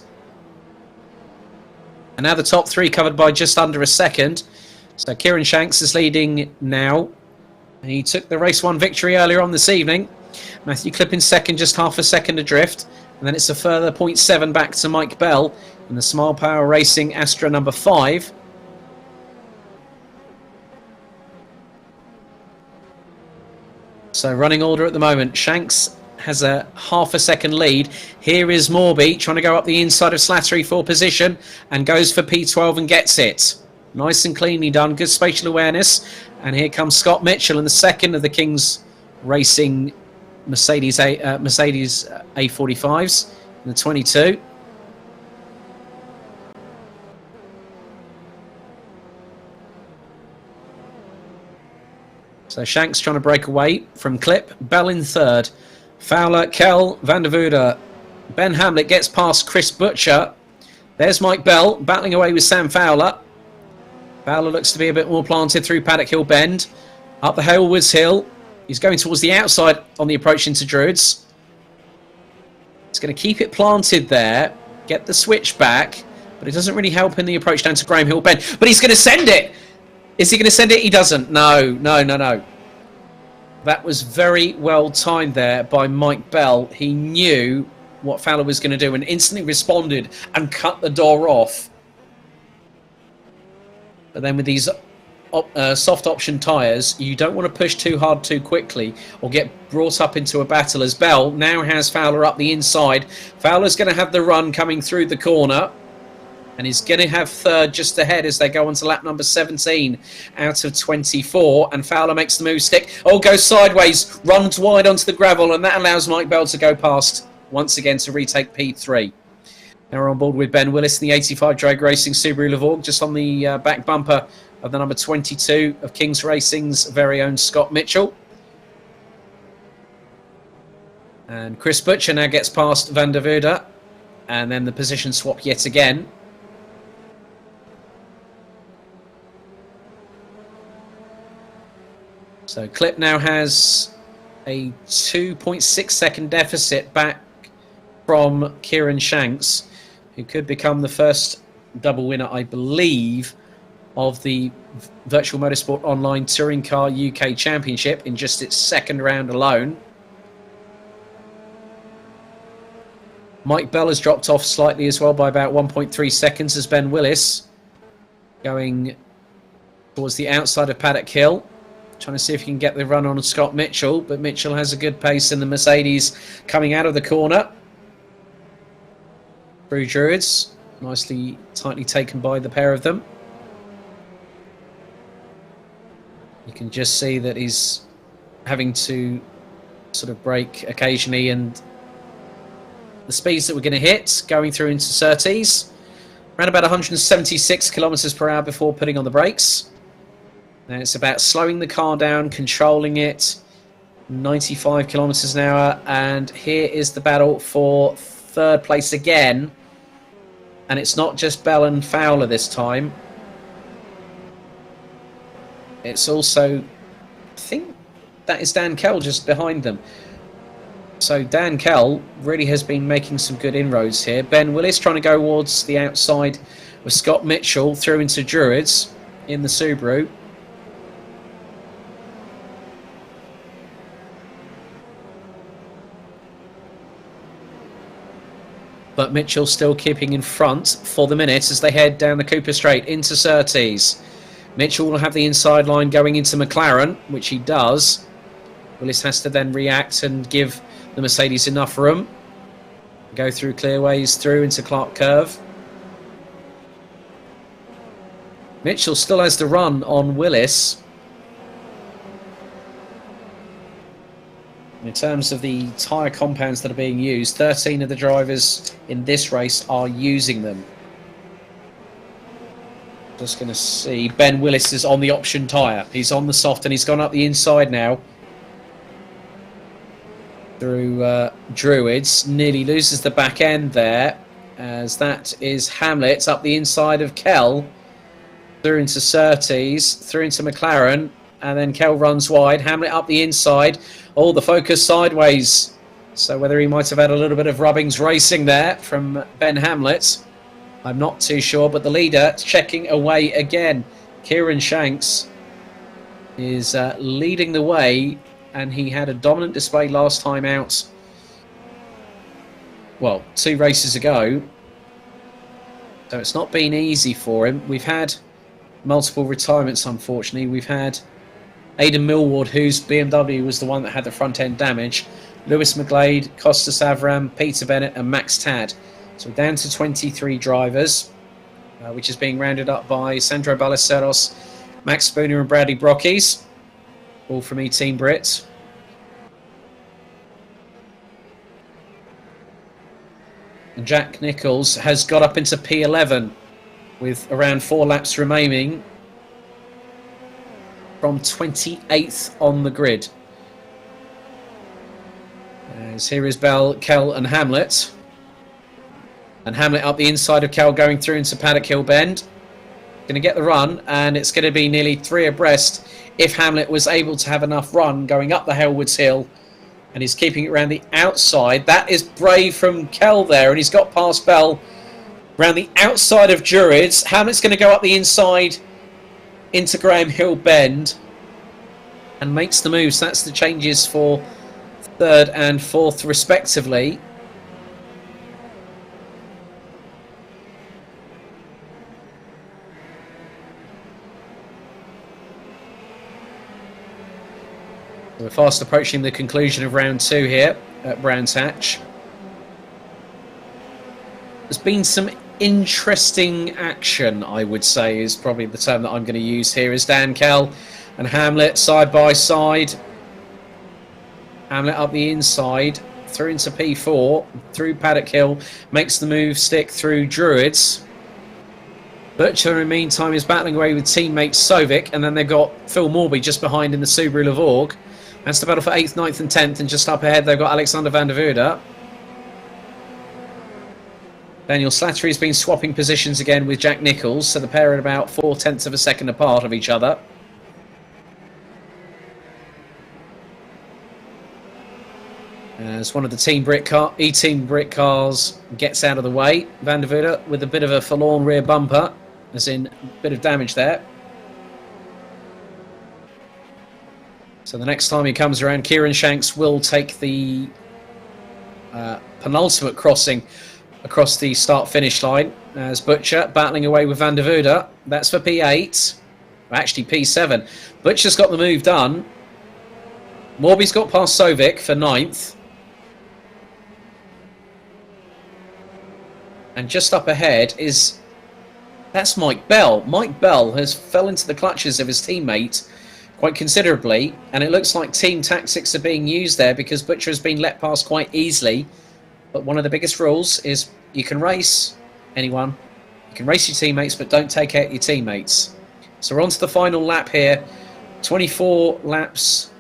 And now the top three covered by just under a second. So Kieran Shanks is leading now. He took the race one victory earlier on this evening. Matthew Clipp in second, just half a second adrift. And then it's a further 0.7 back to Mike Bell in the Smile Power Racing Astra number 5. So running order at the moment. Shanks has a half a second lead. Here is Morby trying to go up the inside of Slattery for position and goes for P12 and gets it. Nice and cleanly done. Good spatial awareness. And here comes Scott Mitchell in the second of the King's Racing Mercedes A45s in the 22. So Shanks trying to break away from Clip. Bell in third. Fowler, Kell, Van der Voorde. Ben Hamlet gets past Chris Butcher. There's Mike Bell battling away with Sam Fowler. Fowler looks to be a bit more planted through Paddock Hill Bend. Up the Halewoods Hill. He's going towards the outside on the approach into Druids. He's going to keep it planted there. Get the switch back. But it doesn't really help in the approach down to Graham Hill Bend. But he's going to send it! Is he going to send it? He doesn't. No. That was very well timed there by Mike Bell. He knew what Fowler was going to do and instantly responded and cut the door off. But then with these soft option tyres, you don't want to push too hard too quickly or get brought up into a battle, as Bell now has Fowler up the inside. Fowler's going to have the run coming through the corner. And he's going to have third just ahead as they go on to lap number 17 out of 24. And Fowler makes the move stick. Oh, goes sideways, runs wide onto the gravel. And that allows Mike Bell to go past once again to retake P3. Now we're on board with Ben Willis in the 85 Drag Racing Subaru Levorg, just on the back bumper of the number 22 of Kings Racing's very own Scott Mitchell. And Chris Butcher now gets past Van der Voorde. And then the position swap yet again. So Clip now has a 2.6 second deficit back from Kieran Shanks, who could become the first double winner, I believe, of the Virtual Motorsport Online Touring Car UK Championship in just its second round alone. Mike Bell has dropped off slightly as well by about 1.3 seconds as Ben Willis going towards the outside of Paddock Hill, trying to see if he can get the run on Scott Mitchell, but Mitchell has a good pace in the Mercedes coming out of the corner. Through Druids, nicely tightly taken by the pair of them. You can just see that he's having to sort of brake occasionally, and the speeds that we're going to hit going through into Surtees, around about 176 kilometers per hour before putting on the brakes. And it's about slowing the car down, controlling it, 95 kilometers an hour. And here is the battle for third place again. And it's not just Bell and Fowler this time. It's also, I think that is Dan Kell just behind them. So Dan Kell really has been making some good inroads here. Ben Willis trying to go towards the outside of Scott Mitchell through into Druids in the Subaru. But Mitchell still keeping in front for the minute as they head down the Cooper Straight into Surtees. Mitchell will have the inside line going into McLaren, which he does. Willis has to then react and give the Mercedes enough room. Go through clearways through into Clark Curve. Mitchell still has the run on Willis. In terms of the tyre compounds that are being used, 13 of the drivers in this race are using them. Just going to see, Ben Willis is on the option tyre. He's on the soft and he's gone up the inside now. Through Druids, nearly loses the back end there, as that is Hamlet up the inside of Kell, through into Surtees, through into McLaren, and then Kell runs wide. Hamlet up the inside, all the focus sideways, so whether he might have had a little bit of Rubbings racing there from Ben Hamlet, I'm not too sure, but the leader checking away again. Kieran Shanks is leading the way, and he had a dominant display last time out. Well, 2 races ago. So it's not been easy for him. We've had multiple retirements, unfortunately. We've had Aidan Millward, whose BMW was the one that had the front end damage. Lewis McGlade, Costas Avram, Peter Bennett and Max Tad. So we're down to 23 drivers, which is being rounded up by Sandro Ballesteros, Max Spooner and Bradley Brockies. All from E-Team Brit. And Jack Nichols has got up into P11 with around 4 laps remaining from 28th on the grid. As here is Bell, Kell and Hamlet. And Hamlet up the inside of Kell going through into Paddock Hill Bend. Going to get the run, and it's going to be nearly 3 abreast if Hamlet was able to have enough run going up the Hellwoods Hill, and he's keeping it around the outside. That is brave from Kell there, and he's got past Bell around the outside of Druids. Hamlet's going to go up the inside into Graham Hill Bend and makes the moves. That's the changes for 3rd and 4th respectively. We're fast approaching the conclusion of round 2 here at Brands Hatch. There's been some interesting action, I would say, is probably the term that I'm going to use here. Is Dan Kell and Hamlet side by side. Hamlet up the inside, through into P4, through Paddock Hill, makes the move stick through Druids. Butcher, in the meantime, is battling away with teammate Sovic, and then they've got Phil Morby just behind in the Subaru Levorg. That's the battle for 8th, 9th and 10th, and just up ahead they've got Alexander van der Voorde. Daniel Slattery's been swapping positions again with Jack Nichols, so the pair are about 0.4 of a second apart of each other. As one of the E-Team Brit cars gets out of the way, van der Voorde with a bit of a forlorn rear bumper, as in a bit of damage there. So the next time he comes around, Kieran Shanks will take the penultimate crossing across the start-finish line, as Butcher battling away with van der Voorde. That's for P8, actually P7. Butcher's got the move done. Morby's got past Sovic for 9th. And just up ahead that's Mike Bell. Mike Bell has fell into the clutches of his teammate quite considerably, and it looks like team tactics are being used there because Butcher has been let past quite easily. But one of the biggest rules is you can race anyone, you can race your teammates, but don't take out your teammates. So we're on to the final lap here. 24 laps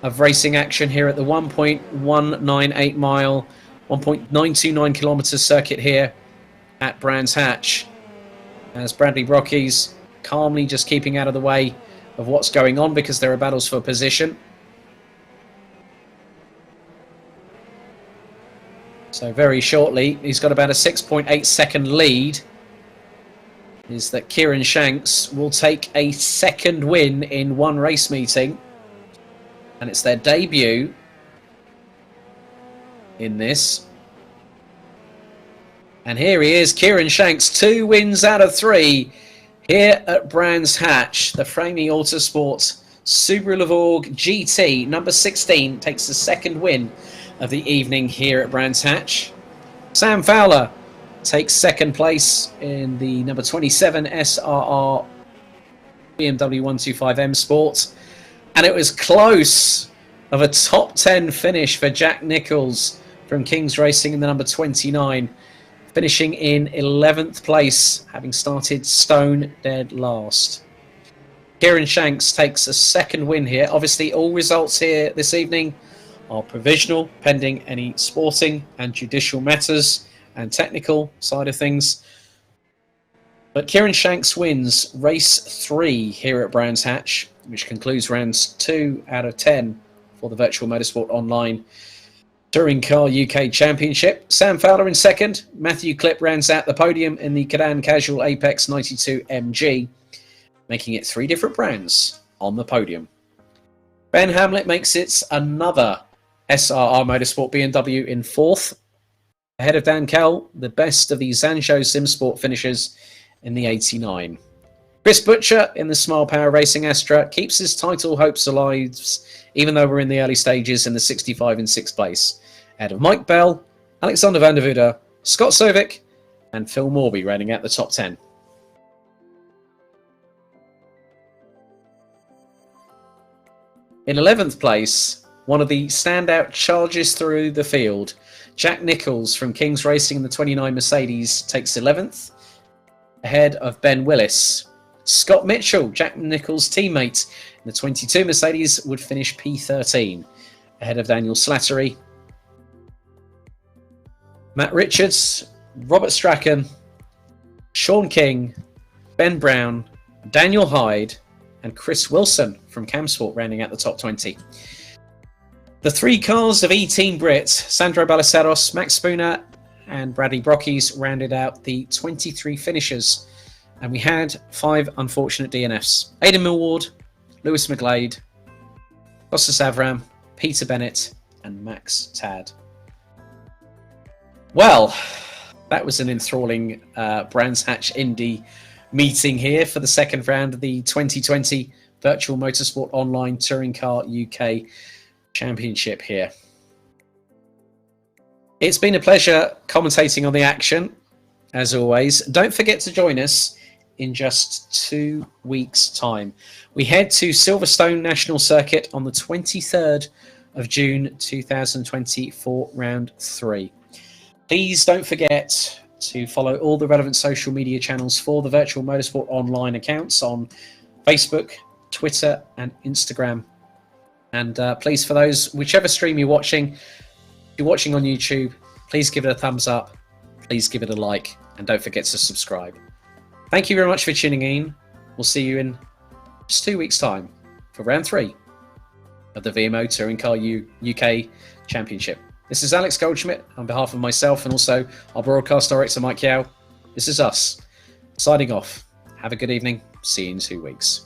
of racing action here at the 1.198 mile, 1.929 kilometres circuit here at Brands Hatch, as Bradley Brocky's calmly just keeping out of the way of what's going on because there are battles for position. So very shortly, he's got about a 6.8 second lead, is that Kieran Shanks will take a second win in one race meeting, and it's their debut in this. And here he is, Kieran Shanks, 2 wins out of 3 here at Brands Hatch. The Framey Autosport Subaru Levorg GT number 16 takes the second win of the evening here at Brands Hatch. Sam Fowler takes second place in the number 27 SRR BMW 125M Sport. And it was close of a top 10 finish for Jack Nichols from Kings Racing in the number 29. Finishing in 11th place, having started stone dead last. Kieran Shanks takes a second win here. Obviously, all results here this evening are provisional, pending any sporting and judicial matters and technical side of things. But Kieran Shanks wins race 3 here at Brands Hatch, which concludes rounds 2 out of 10 for the Virtual Motorsport Online Touring Car UK Championship. Sam Fowler in second. Matthew Clipp rounds out the podium in the Cadan Casual Apex 92 MG, making it 3 different brands on the podium. Ben Hamlet makes it another SRR Motorsport BMW in 4th, ahead of Dan Kell, the best of the Zanjo Simsport finishers in the 89. Chris Butcher in the Smile Power Racing Astra keeps his title hopes alive, even though we're in the early stages, in the 65 in 6th place. Ahead of Mike Bell, Alexander van der Voorde, Scott Sovic, and Phil Morby rounding out the top 10. In 11th place, one of the standout charges through the field, Jack Nichols from Kings Racing in the 29 Mercedes takes 11th, ahead of Ben Willis. Scott Mitchell, Jack Nichols' teammate in the 22 Mercedes, would finish P13, ahead of Daniel Slattery. Matt Richards, Robert Strachan, Sean King, Ben Brown, Daniel Hyde, and Chris Wilson from Camsport rounding out the top 20. The 3 cars of E-Team Brits, Sandro Ballesteros, Max Spooner, and Bradley Brockies rounded out the 23 finishers. And we had 5 unfortunate DNFs. Aidan Millward, Lewis McGlade, Kostas Avram, Peter Bennett, and Max Tad. Well, that was an enthralling Brands Hatch Indy meeting here for the second round of the 2020 Virtual Motorsport Online Touring Car UK Championship here. It's been a pleasure commentating on the action, as always. Don't forget to join us in just 2 weeks' time. We head to Silverstone National Circuit on the 23rd of June 2020 for round 3. Please don't forget to follow all the relevant social media channels for the Virtual Motorsport Online accounts on Facebook, Twitter, and Instagram. And please, for those, whichever stream you're watching, if you're watching on YouTube, please give it a thumbs up, please give it a like, and don't forget to subscribe. Thank you very much for tuning in. We'll see you in just 2 weeks' time for round 3 of the VMO Touring Car UK Championship. This is Alex Goldschmidt on behalf of myself and also our broadcast director, Mike Yao. This is us signing off. Have a good evening. See you in 2 weeks.